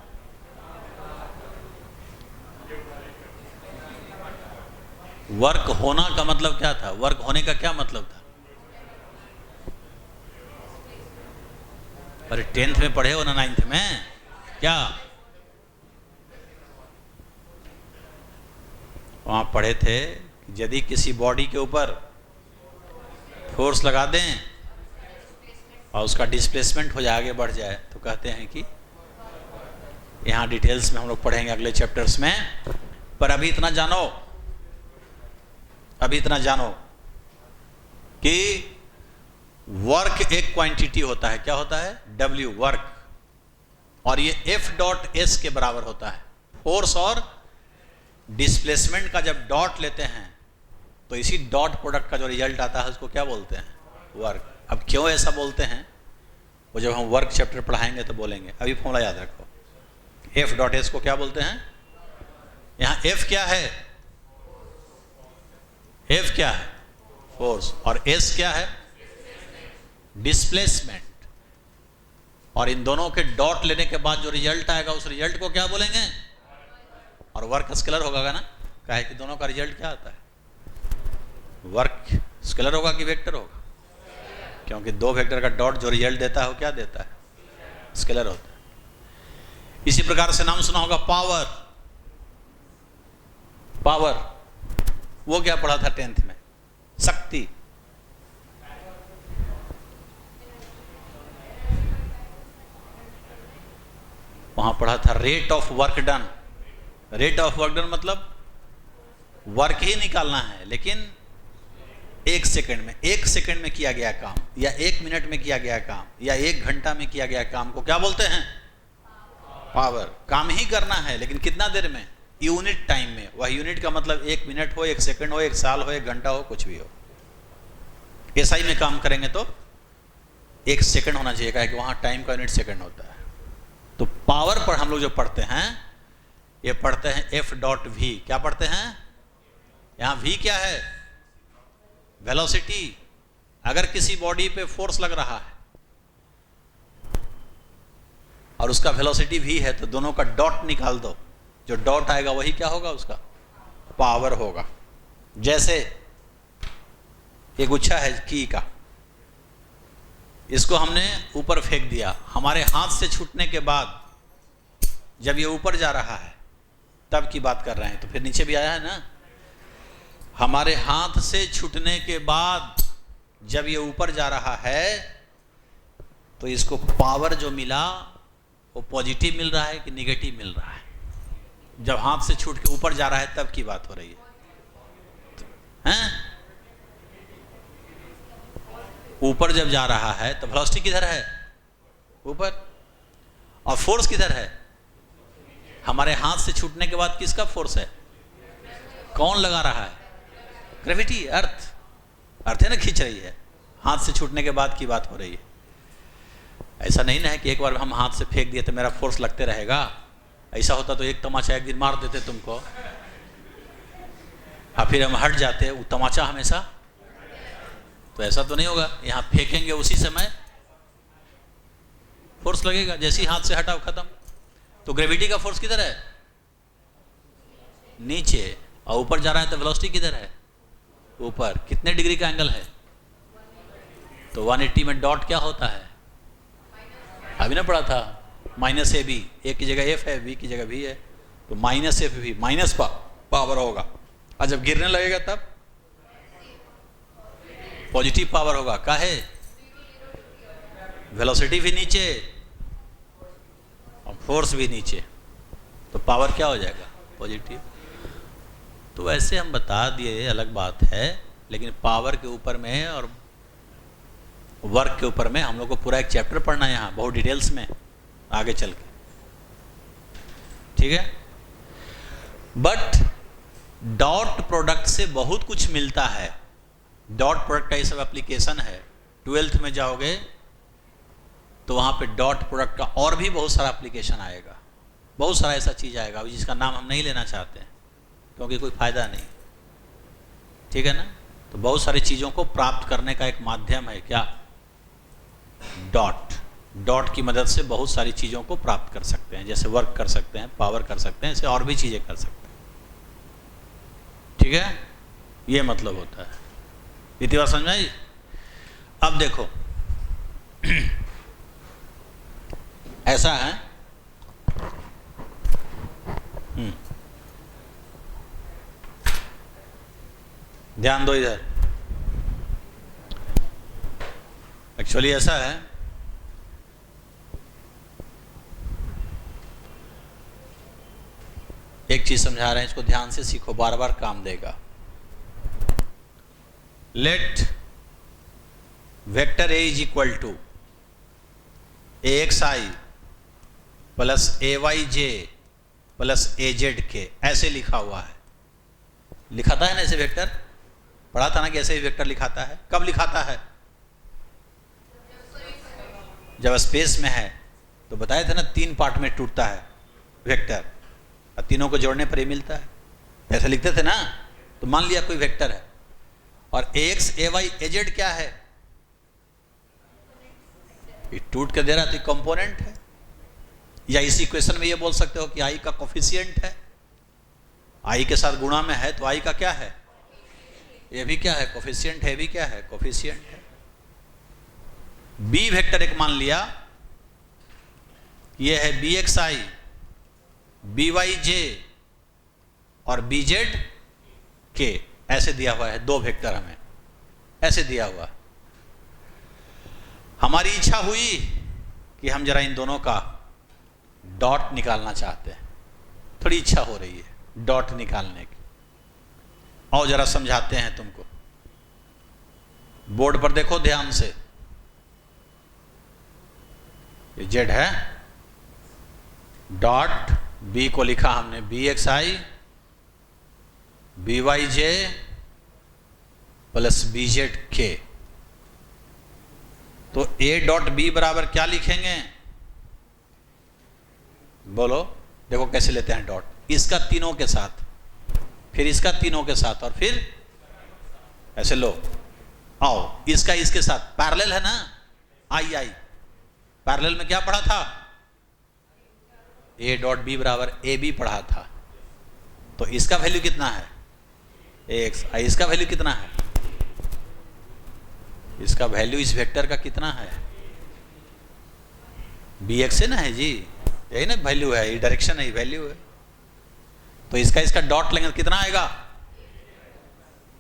S1: वर्क होना का मतलब क्या था? वर्क होने का क्या मतलब था? अरे 10th में पढ़े हो ना 9th में? क्या वहां पढ़े थे? यदि किसी बॉडी के ऊपर फोर्स लगा दें और उसका डिस्प्लेसमेंट हो जाए, आगे बढ़ जाए, तो कहते हैं कि, यहां डिटेल्स में हम लोग पढ़ेंगे अगले चैप्टर्स में, पर अभी इतना जानो कि वर्क एक क्वांटिटी होता है। क्या होता है? W, work. और ये F डॉट S के बराबर होता है। फोर्स और डिस्प्लेसमेंट का जब डॉट लेते हैं तो इसी डॉट प्रोडक्ट का जो रिजल्ट आता है उसको क्या बोलते हैं? वर्क। अब क्यों ऐसा बोलते हैं वो जब हम वर्क चैप्टर पढ़ाएंगे तो बोलेंगे, अभी फॉर्मूला याद रखो। F डॉट S को क्या बोलते हैं? यहां F क्या है? F क्या है? फोर्स। और S क्या है? डिस्प्लेसमेंट। और इन दोनों के डॉट लेने के बाद जो रिजल्ट आएगा उस रिजल्ट को क्या बोलेंगे? और वर्क स्केलर होगा ना, कहे कि दोनों का रिजल्ट क्या आता है? वर्क स्केलर होगा कि वेक्टर होगा? क्योंकि 2 वेक्टर का डॉट जो रिजल्ट देता है वो क्या देता है? स्केलर होता है। इसी प्रकार से नाम सुना होगा पावर। वो क्या पढ़ा था 10th में? शक्ति। वहां पढ़ा था rate of work done. Rate of work done मतलब वर्क ही निकालना है, लेकिन 1 सेकंड में किया गया काम, या 1 मिनट में किया गया काम, या 1 घंटा में किया गया काम को क्या बोलते हैं? पावर। काम ही करना है, लेकिन कितना देर में? यूनिट टाइम में। वह यूनिट का मतलब 1 मिनट हो, 1 सेकंड हो, 1 साल हो, 1 घंटा हो, कुछ भी हो। एसआई में काम करेंगे तो 1 सेकंड होना चाहिए, क्या कि वहां टाइम का यूनिट सेकंड होता है। तो पावर पर हम लोग जो पढ़ते हैं, ये पढ़ते हैं F डॉट V। क्या पढ़ते हैं? यहां V क्या है? वेलोसिटी। अगर किसी बॉडी पे फोर्स लग रहा है और उसका वेलोसिटी v है, तो दोनों का डॉट निकाल दो, जो डॉट आएगा वही क्या होगा, उसका पावर होगा। जैसे एक गुच्छा है की का, इसको हमने ऊपर फेंक दिया, हमारे हाथ से छूटने के बाद जब ये ऊपर जा रहा है तब की बात कर रहे हैं, तो फिर नीचे भी आया है ना। हमारे हाथ से छूटने के बाद जब ये ऊपर जा रहा है तो इसको पावर जो मिला वो पॉजिटिव मिल रहा है कि निगेटिव मिल रहा है? जब हाथ से छूट के ऊपर जा रहा है तब की बात हो रही है, हैं? ऊपर जब जा रहा है तो वेलोसिटी किधर है? ऊपर। और फोर्स किधर है? हमारे हाथ से छूटने के बाद किसका फोर्स है? कौन लगा रहा है? ग्रेविटी, अर्थ। अर्थ है ना, खींच रही है। हाथ से छूटने के बाद की बात हो रही है। ऐसा नहीं ना है कि एक बार हम हाथ से फेंक दिए तो मेरा फोर्स लगते रहेगा। ऐसा होता तो एक तमाचा एक दिन मार देते तुमको, और फिर हम हट जाते, वो तमाचा हमेशा। तो ऐसा तो नहीं होगा, यहाँ फेंकेंगे उसी समय फोर्स लगेगा, जैसे ही हाथ से हटाओ खत्म। तो ग्रेविटी का फोर्स किधर है? नीचे। और ऊपर जा रहा है तो वेलोसिटी किधर है? ऊपर। कितने डिग्री का एंगल है? तो 180 में डॉट क्या होता है? अभी ना पढ़ा था, माइनस ए बी। ए की जगह एफ है, बी की जगह भी है, तो माइनस एफ भी माइनस पावर होगा। और जब गिरने लगेगा तब पॉजिटिव पावर होगा। काहे? वेलोसिटी भी नीचे और फोर्स भी नीचे, तो पावर क्या हो जाएगा? पॉजिटिव। तो ऐसे हम बता दिए, अलग बात है, लेकिन पावर के ऊपर में और वर्क के ऊपर में हम लोग को पूरा एक चैप्टर पढ़ना है यहाँ, बहुत डिटेल्स में आगे चल के, ठीक है। बट डॉट प्रोडक्ट से बहुत कुछ मिलता है। डॉट प्रोडक्ट का ये सब एप्लीकेशन है। 12th में जाओगे तो वहाँ पे डॉट प्रोडक्ट का और भी बहुत सारा एप्लीकेशन आएगा, बहुत सारा ऐसा चीज़ आएगा जिसका नाम हम नहीं लेना चाहते हैं क्योंकि कोई फ़ायदा नहीं, ठीक है ना। तो बहुत सारी चीज़ों को प्राप्त करने का एक माध्यम है क्या? डॉट। डॉट की मदद से बहुत सारी चीज़ों को प्राप्त कर सकते हैं, जैसे वर्क कर सकते हैं, पावर कर सकते हैं, ऐसे और भी चीज़ें कर सकते हैं, ठीक है। ये मतलब होता है। इतनी बात समझ में आई? अब देखो ऐसा है, ध्यान दो इधर। एक्चुअली ऐसा है, एक चीज समझा रहे हैं, इसको ध्यान से सीखो, बार बार काम देगा। Let vector a is equal to AXI plus AYJ plus AZK, ऐसे लिखा हुआ है। लिखाता है ना ऐसे वेक्टर? पढ़ा था ना कि ऐसे ही वेक्टर लिखाता है। कब लिखाता है? जब स्पेस में है। तो बताए थे ना 3 पार्ट में टूटता है वेक्टर, और तीनों को जोड़ने पर ही मिलता है। ऐसे लिखते थे ना। तो मान लिया कोई वेक्टर है और AX AY AZ क्या है? ये टूट के दे रहा है तो कंपोनेंट है। या इसी इक्वेशन में ये बोल सकते हो कि I का कोफिशिएंट है, I के साथ गुणा में है तो I का क्या है? ये भी क्या है? कोफिशिएंट है। भी क्या है? कोफिशिएंट है। B वेक्टर एक मान लिया, ये है BXI BYJ और BZK, ऐसे दिया हुआ है। 2 वेक्टर हमें ऐसे दिया हुआ। हमारी इच्छा हुई कि हम जरा इन दोनों का डॉट निकालना चाहते हैं, थोड़ी इच्छा हो रही है डॉट निकालने की। और जरा समझाते हैं तुमको। बोर्ड पर देखो ध्यान से, ये Z है, डॉट B को लिखा हमने BXI BYJ प्लस BZK। तो A डॉट B बराबर क्या लिखेंगे? बोलो, देखो कैसे लेते हैं डॉट। इसका तीनों के साथ, फिर इसका तीनों के साथ, और फिर ऐसे लो। आओ इसका इसके साथ पैरेलल है ना, आई आई पैरेलल में क्या पढ़ा था, ए डॉट बी बराबर ए बी पढ़ा था। तो इसका वैल्यू कितना है एक्स, इसका वैल्यू कितना है, इसका वैल्यू इस वेक्टर का कितना है, बी एक्स है ना, है जी, यही ना वैल्यू है, ये डायरेक्शन है, वैल्यू है। तो इसका डॉट लेंगे तो कितना आएगा,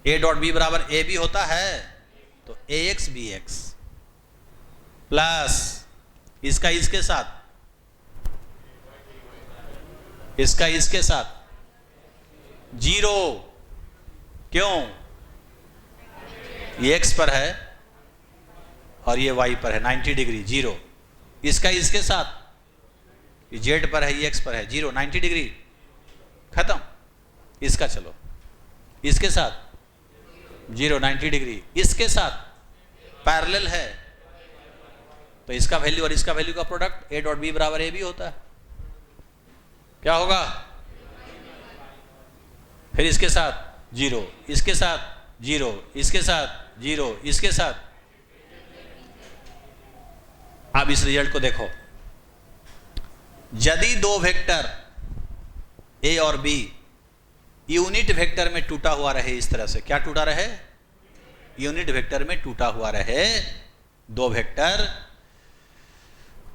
S1: ए डॉट बी बराबर ए बी होता है, तो ए एक्स बी एक्स प्लस इसका इसके साथ, इसका इसके साथ जीरो, क्यों, ये एक्स पर है और ये वाई पर है 90 डिग्री जीरो, इसका इसके साथ ये जेड पर है, ये एक्स पर है जीरो 90 डिग्री खत्म। इसका चलो इसके साथ जीरो 90 डिग्री, इसके साथ पैरेलल है, तो इसका वैल्यू और इसका वैल्यू का प्रोडक्ट ए डॉट बी बराबर ए बी होता है, क्या होगा, फिर इसके साथ जीरो, इसके साथ जीरो, इसके साथ जीरो, इसके साथ। अब इस रिजल्ट को देखो, यदि दो वेक्टर ए और बी यूनिट वेक्टर में टूटा हुआ रहे, इस तरह से क्या टूटा रहे, यूनिट वेक्टर में टूटा हुआ रहे दो वेक्टर,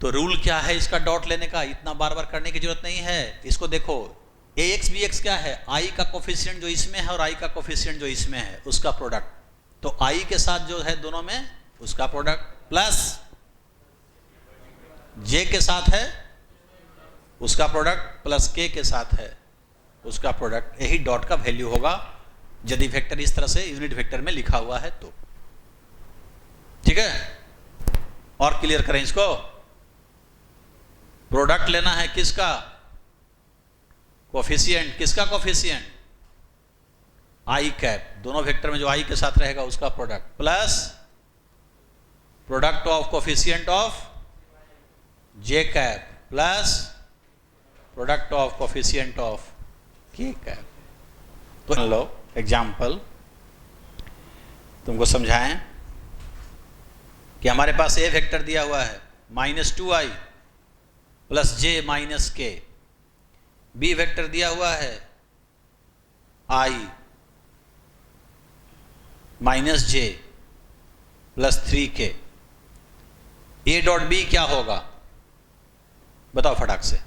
S1: तो रूल क्या है इसका डॉट लेने का, इतना बार बार करने की जरूरत नहीं है। इसको देखो ए एक्स बी एक्स क्या है, आई का कोफिशिएंट जो इसमें है और आई का कोफिशिएंट जो इसमें है उसका प्रोडक्ट, तो आई के साथ जो है दोनों में उसका प्रोडक्ट प्लस जे के साथ है उसका प्रोडक्ट प्लस के के साथ है उसका प्रोडक्ट, यही डॉट का वैल्यू होगा यदि वेक्टर इस तरह से यूनिट वेक्टर में लिखा हुआ है तो। ठीक है, और क्लियर करें इसको, प्रोडक्ट लेना है किसका, कोफिशिएंट, किसका कोफिशिएंट, आई कैप, दोनों वेक्टर में जो आई के साथ रहेगा उसका product plus product of coefficient of J cap plus product of coefficient of के कैप। तो लो एग्जाम्पल तुमको समझाएं कि हमारे पास ए वेक्टर दिया हुआ है -2i plus j minus k, b vector दिया हुआ है i minus j plus 3k, a dot b क्या होगा बताओ फटाक से।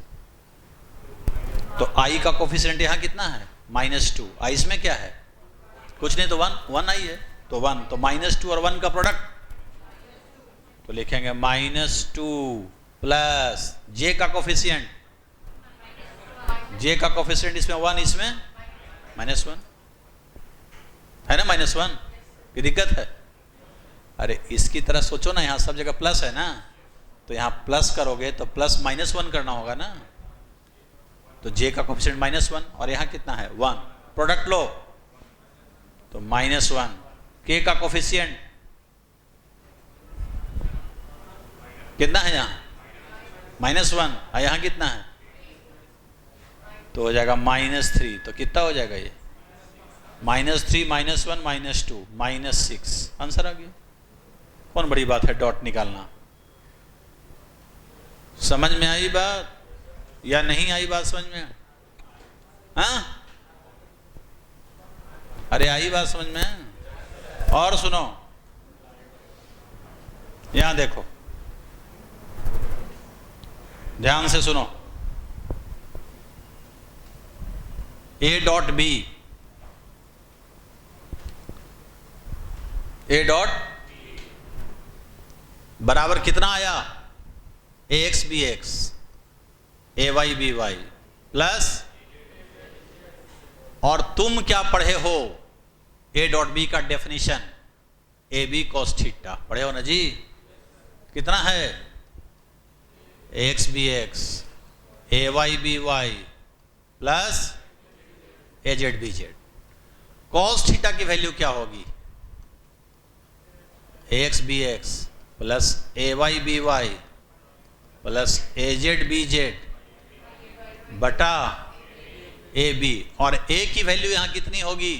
S1: तो i का कोफिशिएंट यहां कितना है -2, आई इसमें क्या है कुछ नहीं, तो 1 आई है, तो 1, तो -2 और 1 का प्रोडक्ट, तो लिखेंगे -2 प्लस जे का कोफिशिएंट, जे का कोफिशिएंट इसमें 1, इसमें -1 है ना, -1 की दिक्कत है, अरे इसकी तरह सोचो ना, यहां सब जगह प्लस है ना, तो यहां प्लस करोगे तो प्लस -1 करना होगा ना, तो जे का कोफिशिएंट -1 और यहां कितना है 1, प्रोडक्ट लो तो -1, के का कोफिशिएंट कितना है यहां -1 और यहां कितना है, तो हो जाएगा -3, तो कितना हो जाएगा ये -3 -1 -2 -6, आंसर आ गया। कौन बड़ी बात है डॉट निकालना, समझ में आई बात या नहीं आई बात समझ में, हाँ अरे आई बात समझ में। और सुनो यहां देखो ध्यान से सुनो, A dot B, A dot बराबर कितना आया, A X B X, A Y B Y plus, और तुम क्या पढ़े हो ए डॉट बी का definition, A B cos theta पढ़े हो ना जी, कितना है A X B X, A Y B Y plus A Z B Z, cos theta की वैल्यू क्या होगी, A X B X plus A Y B Y plus A Z B Z बटा ए बी, और ए की value यहां कितनी होगी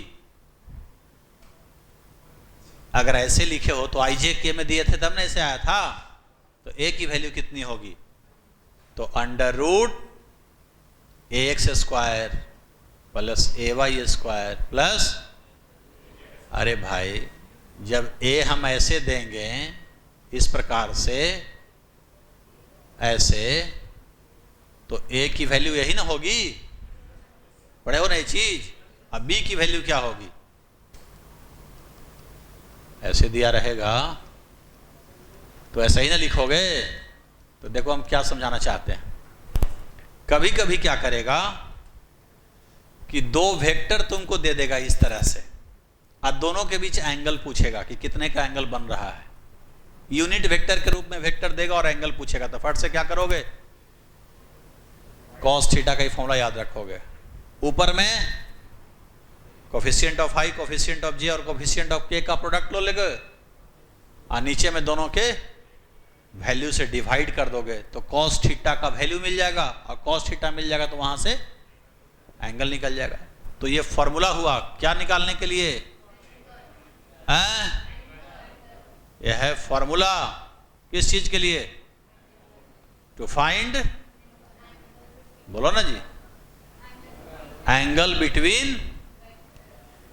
S1: अगर ऐसे लिखे हो तो आई जे के में दिए थे तब ना ऐसे आया था, तो ए की वैल्यू कितनी होगी? तो under root A x square plus A Y square plus, अरे भाई जब ए हम ऐसे देंगे इस प्रकार से ऐसे, तो ए की वैल्यू यही ना होगी, पढ़े हो ना ये चीज। अब बी की वैल्यू क्या होगी? ऐसे दिया रहेगा तो ऐसा ही ना लिखोगे। तो देखो हम क्या समझाना चाहते हैं। कभी कभी क्या करेगा कि दो वेक्टर तुमको दे देगा इस तरह से, और दोनों के बीच एंगल पूछेगा कि कितने का एंगल बन रहा है। यूनिट वेक्टर के रूप में वेक्टर देगा और एंगल पूछेगा, तो फट से क्या करोगे? कॉस थीटा का ही फॉर्मूला याद रखोगे। ऊपर में coefficient of I, coefficient of J और कोफिशिएंट ऑफ के का प्रोडक्ट लो लेगे, और नीचे में दोनों के वैल्यू से डिवाइड कर दोगे तो कॉस थीटा का वैल्यू मिल जाएगा, और कॉस थीटा मिल जाएगा तो वहां से एंगल निकल जाएगा। तो ये फॉर्मूला हुआ क्या निकालने के लिए? यह है फॉर्मूला किस चीज के लिए? टू फाइंड, बोलो ना जी, एंगल बिटवीन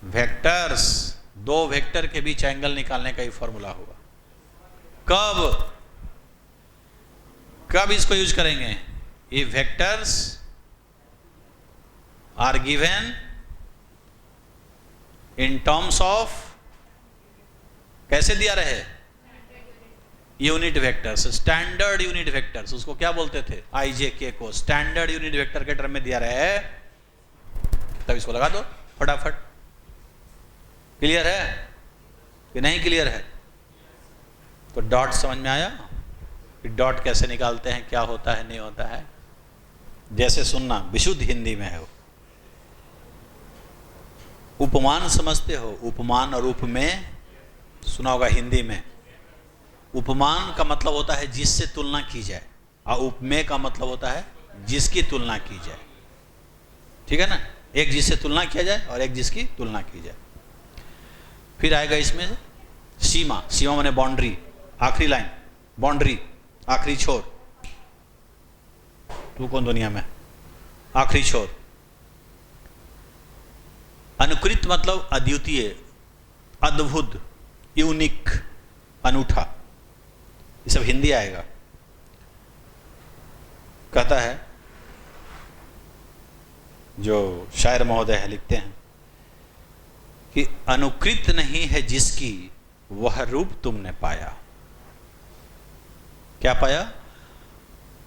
S1: वेक्टर्स। दो वेक्टर के बीच एंगल निकालने का ही फॉर्मूला हुआ। कब कब इसको यूज करेंगे? ये vectors are given in terms of, कैसे दिया रहे? Unit vectors, standard unit vectors. उसको क्या बोलते थे? आई जे के को स्टैंडर्ड यूनिट वेक्टर के टर्म में दिया रहे। तब इसको लगा दो फटाफट। क्लियर है कि नहीं क्लियर है? तो डॉट समझ में आया कि डॉट कैसे निकालते हैं, क्या होता है नहीं होता है। जैसे सुनना, विशुद्ध हिंदी में है वो। उपमान समझते हो? उपमान और उपमेय सुना होगा हिंदी में। उपमान का मतलब होता है जिससे तुलना की जाए, और उपमेय का मतलब होता है जिसकी तुलना की जाए। ठीक है ना? एक जिससे तुलना किया जाए और एक जिसकी तुलना की जाए। फिर आएगा इसमें सीमा। सीमा माने बाउंड्री, आखिरी लाइन, बाउंड्री आखिरी छोर। तू कौन दुनिया में? आखिरी छोर। अनुकृत मतलब अद्वितीय, अद्भुत, यूनिक, अनूठा। ये सब हिंदी आएगा। कहता है जो शायर महोदय है, लिखते हैं कि अनुकृत नहीं है जिसकी वह रूप तुमने पाया। क्या पाया?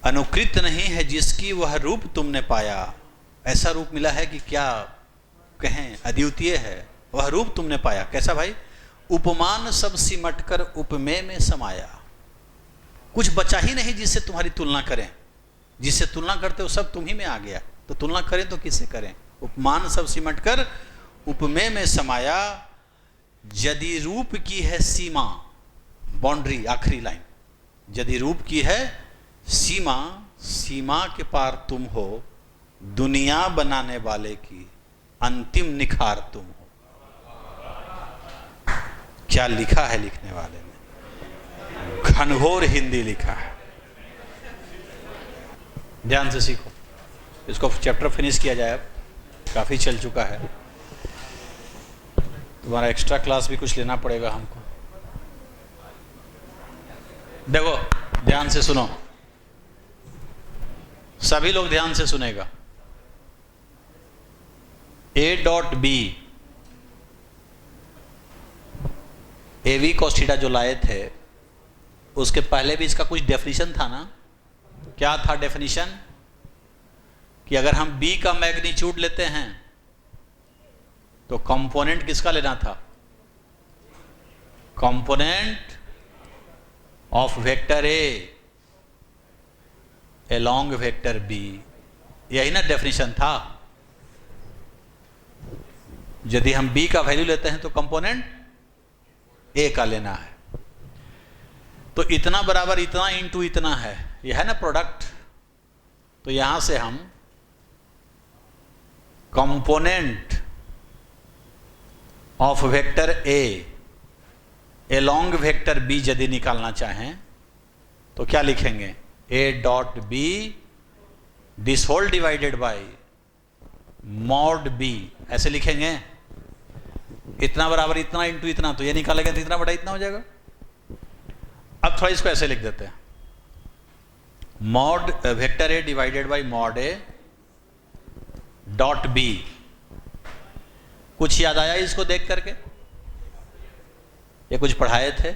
S1: अनुकृत नहीं है जिसकी वह रूप तुमने पाया। ऐसा रूप मिला है कि क्या कहें, अद्वितीय है। वह रूप तुमने पाया। कैसा भाई? उपमान सब सिमट कर उपमेय में समाया। कुछ बचा ही नहीं जिससे तुम्हारी तुलना करें। जिससे तुलना करते हो सब तुम ही में आ गया, तो तुलना करें तो किससे करें? उपमान सब सिमट कर उपमेय में समाया। यदि रूप की है सीमा, बाउंड्री आखिरी लाइन, यदि रूप की है सीमा, सीमा के पार तुम हो, दुनिया बनाने वाले की अंतिम निखार तुम हो। क्या लिखा है लिखने वाले ने? घनघोर हिंदी लिखा है। ध्यान से सीखो। इसको चैप्टर फिनिश किया जाए, अब काफी चल चुका है। तुम्हारा एक्स्ट्रा क्लास भी कुछ लेना पड़ेगा हमको। देखो ध्यान से सुनो, सभी लोग ध्यान से सुनेगा। A dot B, a v cos theta जो लाए थे, उसके पहले भी इसका कुछ डेफिनेशन था ना? क्या था डेफिनेशन? कि अगर हम बी का मैग्नीट्यूड लेते हैं तो कंपोनेंट किसका लेना था? Component of vector A along vector b. यही ना डेफिनेशन था। यदि हम बी का वैल्यू लेते हैं तो कंपोनेंट ए का लेना है। तो इतना बराबर इतना इंटू इतना है, यह है ना प्रोडक्ट। तो यहां से हम component of vector a along vector b यदि निकालना चाहें तो क्या लिखेंगे? A dot b this whole divided by mod b, ऐसे लिखेंगे। इतना बराबर इतना इंटू इतना, तो ये निकालेगा तो इतना बड़ा इतना हो जाएगा। अब थोड़ा इसको ऐसे लिख देते हैं, mod vector a divided by mod a dot b. कुछ याद आया इसको देख करके? ये कुछ पढ़ाए थे?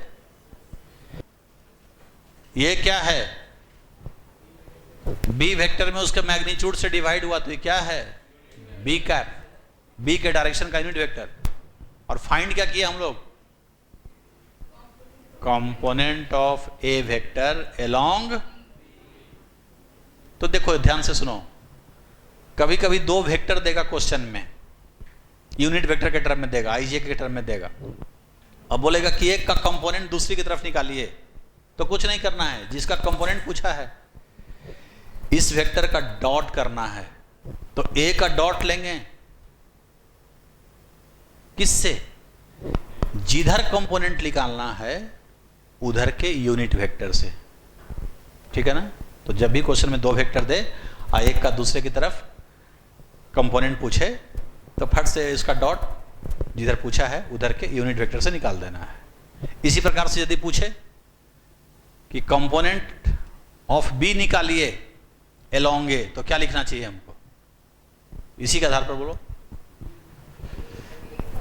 S1: ये क्या है? बी वेक्टर में उसके मैग्नीट्यूड से डिवाइड हुआ, तो ये क्या है? बी कैप, बी के डायरेक्शन का यूनिट वेक्टर। और फाइंड क्या किया हम लोग? Component of A vector along. तो देखो ध्यान से सुनो, कभी कभी दो वेक्टर देगा क्वेश्चन में, यूनिट वेक्टर के टर्म में देगा, आईजे के टर्म में देगा। अब बोलेगा कि एक का कंपोनेंट दूसरी की तरफ निकालिए, तो कुछ नहीं करना है, जिसका कंपोनेंट पूछा है इस वेक्टर का डॉट करना है, तो ए का डॉट लेंगे किससे? जिधर कंपोनेंट निकालना है उधर के यूनिट वेक्टर से, ठीक है ना? तो जब भी क्वेश्चन में दो वेक्टर दे और एक का दूसरे की तरफ कंपोनेंट पूछे, तो फट से इसका डॉट जिधर पूछा है उधर के यूनिट वेक्टर से निकाल देना है। इसी प्रकार से यदि पूछे कि कंपोनेंट ऑफ बी निकालिए अलोंग ए, तो क्या लिखना चाहिए हमको? इसी के आधार पर बोलो।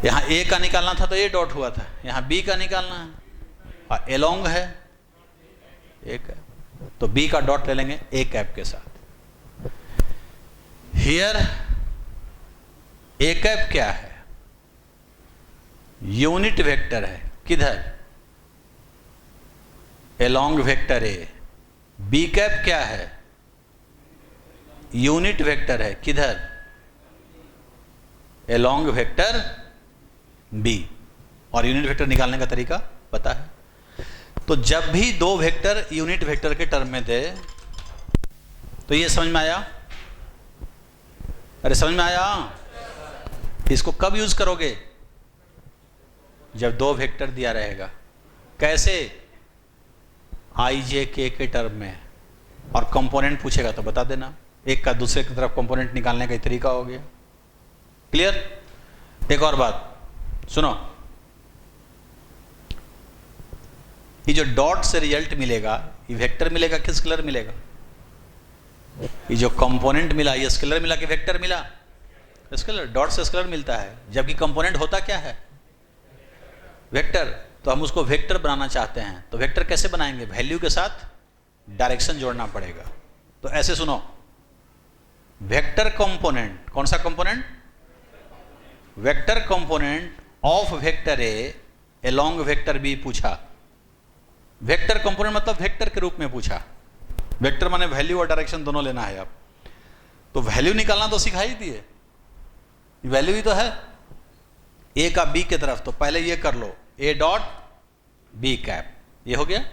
S1: यहां ए का निकालना था तो ए डॉट हुआ था, यहां बी का निकालना है और अलोंग है ए कैप, तो बी का डॉट ले लेंगे ए कैप के साथ। हियर ए कैप क्या है? यूनिट वेक्टर है, किधर? Along vector a. B cap क्या है? यूनिट वेक्टर है, किधर? Along vector b. और यूनिट वेक्टर निकालने का तरीका पता है। तो जब भी दो वेक्टर यूनिट वेक्टर के टर्म में दे, तो ये समझ में आया? अरे समझ में आया? इसको कब यूज करोगे? जब दो वेक्टर दिया रहेगा। कैसे? आई जे के टर्म में, और कंपोनेंट पूछेगा तो बता देना, एक का दूसरे की तरफ कंपोनेंट निकालने का तरीका हो गया। क्लियर? एक और बात सुनो, ये जो डॉट से रिजल्ट मिलेगा, ये वेक्टर मिलेगा कि स्केलर मिलेगा? ये जो कंपोनेंट मिला ये स्केलर मिला कि वेक्टर मिला? स्केलर। डॉट से स्केलर मिलता है, जबकि कंपोनेंट होता क्या है? वेक्टर। तो हम उसको वेक्टर बनाना चाहते हैं, तो वेक्टर कैसे बनाएंगे? वैल्यू के साथ डायरेक्शन जोड़ना पड़ेगा। तो ऐसे सुनो, वेक्टर कंपोनेंट, कौन सा component? Vector component of vector A along vector b पूछा। वेक्टर कंपोनेंट मतलब वेक्टर के रूप में पूछा। वेक्टर माने वैल्यू और डायरेक्शन दोनों लेना है आप। तो वैल्यू निकालना तो सिखा ही दिए, वैल्यू ही तो है ए का बी की तरफ, तो पहले ये कर लो, ए डॉट बी कैप, ये हो गया।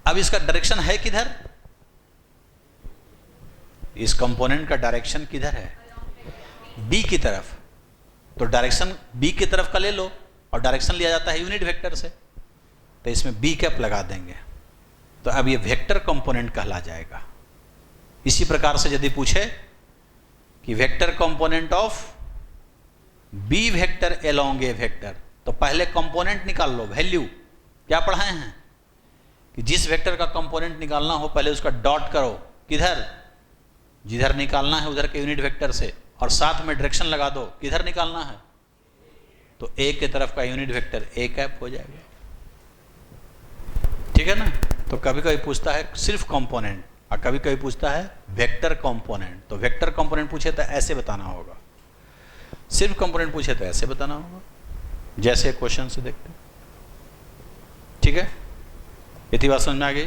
S1: अब इसका डायरेक्शन है किधर? इस कंपोनेंट का डायरेक्शन किधर है? बी की तरफ। तो डायरेक्शन बी की तरफ का ले लो, और डायरेक्शन लिया जाता है यूनिट वेक्टर से, तो इसमें बी कैप लगा देंगे, तो अब ये वेक्टर कंपोनेंट कहला जाएगा। इसी प्रकार से यदि पूछे कि vector component of b vector along a vector, तो पहले कंपोनेंट निकाल लो, वैल्यू। क्या पढ़ाए हैं कि जिस वेक्टर का कंपोनेंट निकालना हो पहले उसका डॉट करो, किधर? जिधर निकालना है उधर के यूनिट वेक्टर से, और साथ में डायरेक्शन लगा दो, किधर निकालना है? तो ए के तरफ का यूनिट वेक्टर ए कैप हो जाएगा। ठीक है ना? तो कभी कभी पूछता है सिर्फ कंपोनेंट, और कभी कभी पूछता है वेक्टर कंपोनेंट। तो वेक्टर कंपोनेंट पूछे तो ऐसे बताना होगा, सिर्फ कंपोनेंट पूछे तो ऐसे बताना होगा, जैसे क्वेश्चन से देखते। ठीक है? इतनी बात समझ में आ गई?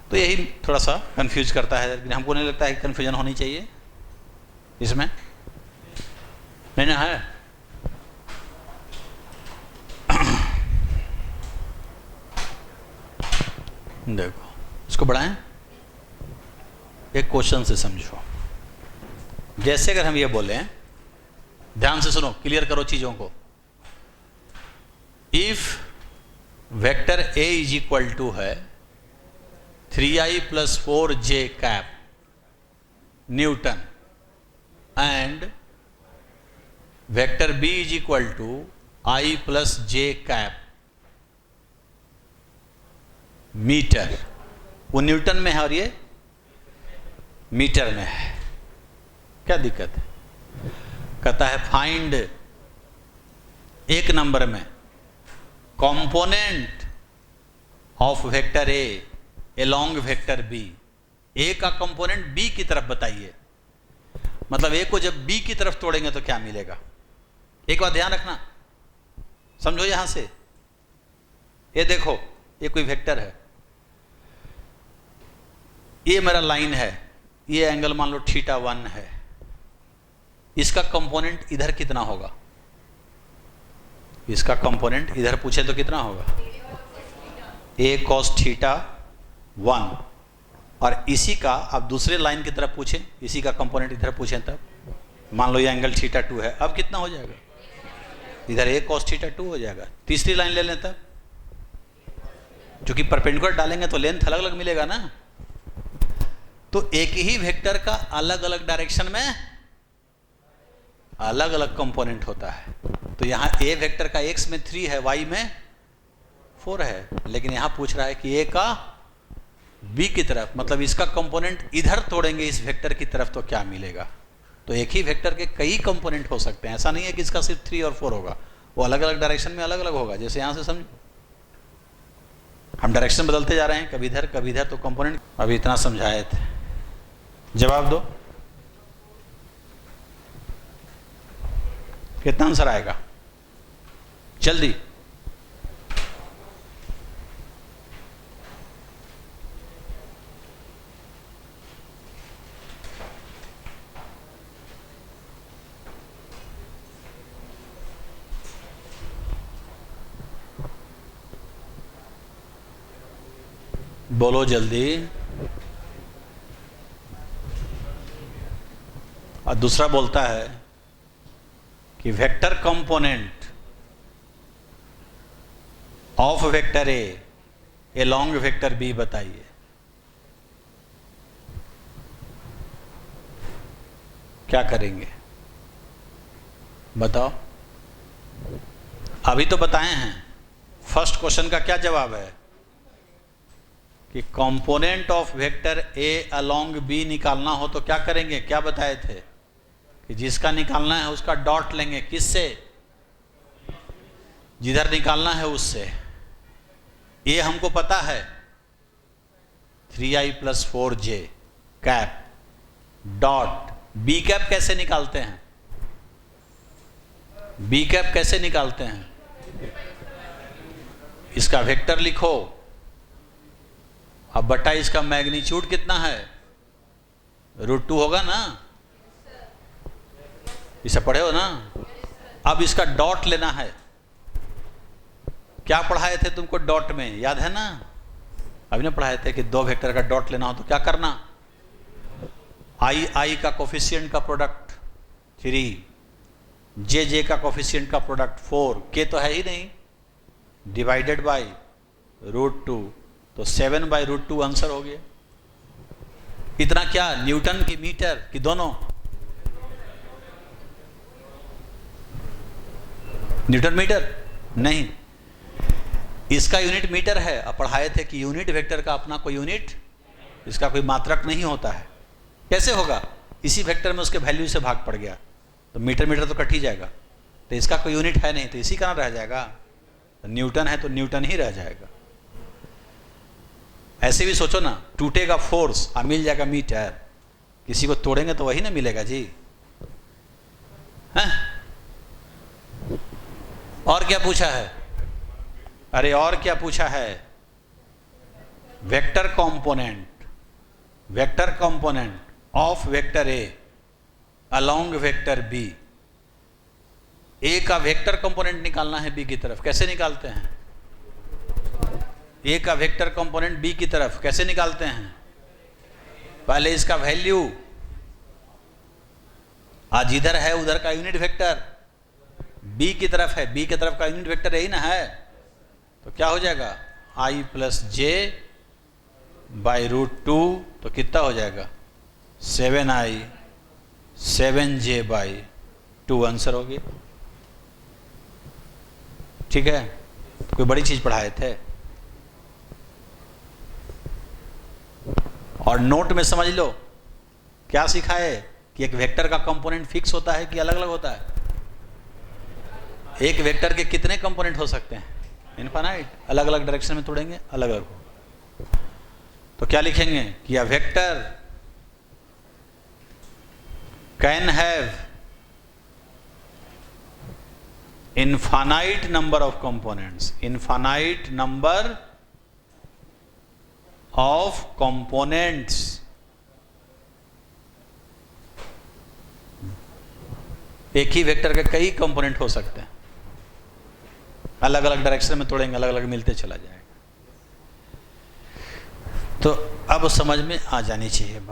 S1: तो यही थोड़ा सा कंफ्यूज करता है, लेकिन हमको नहीं लगता है कि कंफ्यूजन होनी चाहिए इसमें। नहीं ना है? देखो इसको बढ़ाएं, एक क्वेश्चन से समझो। जैसे अगर हम ये बोलें, ध्यान से सुनो, क्लियर करो चीजों को। If vector a is equal to है 3i plus 4j cap newton and vector b is equal to i plus j cap metre. वो न्यूटन में है और ये मीटर में है। क्या दिक्कत है? कहता है फाइंड एक नंबर में component of vector A along vector B. A का कंपोनेंट बी की तरफ बताइए। मतलब ए को जब बी की तरफ तोड़ेंगे तो क्या मिलेगा? एक बात ध्यान रखना, समझो यहां से। ये देखो, ये कोई वेक्टर है, ये मेरा लाइन है, ये एंगल मान लो θ1 है। इसका कंपोनेंट इधर कितना होगा? इसका कंपोनेंट इधर पूछे तो कितना होगा? a cos θ1। और इसी का आप दूसरे लाइन की तरफ पूछें, इसी का कंपोनेंट इधर पूछें, तब मान लो ये एंगल θ2 है, अब कितना हो जाएगा? इधर a cos θ2 हो जाएगा। तीसरी लाइन ले लें तब, क्योंकि परपेंडिकुलर डालेंगे तो लेंथ अलग अलग मिलेगा ना। तो एक ही वेक्टर का अलग अलग डायरेक्शन में अलग अलग कंपोनेंट होता है। तो यहां ए वेक्टर का x में 3 है, y में 4 है, लेकिन यहां पूछ रहा है कि a का b की तरफ, मतलब इसका कंपोनेंट इधर तोड़ेंगे इस वेक्टर की तरफ तो क्या मिलेगा? तो एक ही वेक्टर के कई कंपोनेंट हो सकते हैं। ऐसा नहीं है कि इसका सिर्फ 3 और 4 होगा, वो अलग अलग डायरेक्शन में अलग अलग होगा। जैसे यहां से समझो, हम डायरेक्शन बदलते जा रहे हैं, कभी इधर, तो कंपोनेंट अभी इतना समझाए थे। जवाब दो, कितना आंसर आएगा? जल्दी। बोलो जल्दी। और दूसरा बोलता है कि vector component of vector A along vector b बताइए। क्या करेंगे बताओ? अभी तो बताए हैं। फर्स्ट क्वेश्चन का क्या जवाब है कि component of vector A along b निकालना हो तो क्या करेंगे? क्या बताए थे कि जिसका निकालना है उसका डॉट लेंगे। किससे? जिधर निकालना है उससे। ये हमको पता है 3i plus 4j cap dot b cap कैसे निकालते हैं? बी कैप कैसे निकालते हैं? इसका वेक्टर लिखो, अब बटा इसका मैग्नीट्यूड कितना है? √2 होगा ना, इसे पढ़े हो ना। अब इसका डॉट लेना है। क्या पढ़ाए थे तुमको डॉट में, याद है ना? अभी ने पढ़ाए थे कि दो वेक्टर का डॉट लेना हो तो क्या करना? आई का कोफिशिएंट का प्रोडक्ट 3, जे का कोफिशिएंट का प्रोडक्ट 4, के तो है ही नहीं, डिवाइडेड बाय √2, तो 7/√2 आंसर हो गया। इतना क्या न्यूटन की मीटर की दोनों? न्यूटन मीटर नहीं, इसका यूनिट मीटर है। अब पढ़ाए थे कि यूनिट वेक्टर का अपना कोई यूनिट, इसका कोई मात्रक नहीं होता है। कैसे होगा? इसी वेक्टर में उसके वैल्यू से भाग पड़ गया तो मीटर तो कट ही जाएगा। तो इसका कोई यूनिट है नहीं, तो इसी का ना रह जाएगा। तो न्यूटन है तो न्यूटन ही रह जाएगा। ऐसे भी सोचो ना, टूटेगा फोर्स और मिल जाएगा मीटर। किसी को तोड़ेंगे तो वही ना मिलेगा जी, हैं? और क्या पूछा है? अरे और क्या पूछा है? Vector component of vector A along vector B. A का वेक्टर कंपोनेंट निकालना है बी की तरफ। कैसे निकालते हैं? ए का वेक्टर कंपोनेंट बी की तरफ कैसे निकालते हैं? पहले इसका वैल्यू, आज इधर है उधर का यूनिट वेक्टर बी की तरफ है, बी की तरफ का यूनिट वेक्टर यही ना है। तो क्या हो जाएगा, i प्लस जे बाई √2, तो कितना हो जाएगा 7i 7j बाई 2, आंसर हो गया। ठीक है, तो कोई बड़ी चीज पढ़ाए थे। और नोट में समझ लो क्या सिखाए कि एक वेक्टर का कंपोनेंट फिक्स होता है कि अलग अलग होता है। एक वेक्टर के कितने कंपोनेंट हो सकते हैं, इनफाइनाइट, अलग अलग डायरेक्शन में तोड़ेंगे अलग अलग हो। तो क्या लिखेंगे कि a vector can have infinite number of components, infinite number of components। एक ही वेक्टर के कई कंपोनेंट हो सकते हैं, अलग अलग डायरेक्शन में तोड़ेंगे अलग अलग मिलते चला जाएगा। तो अब समझ में आ जानी चाहिए बात।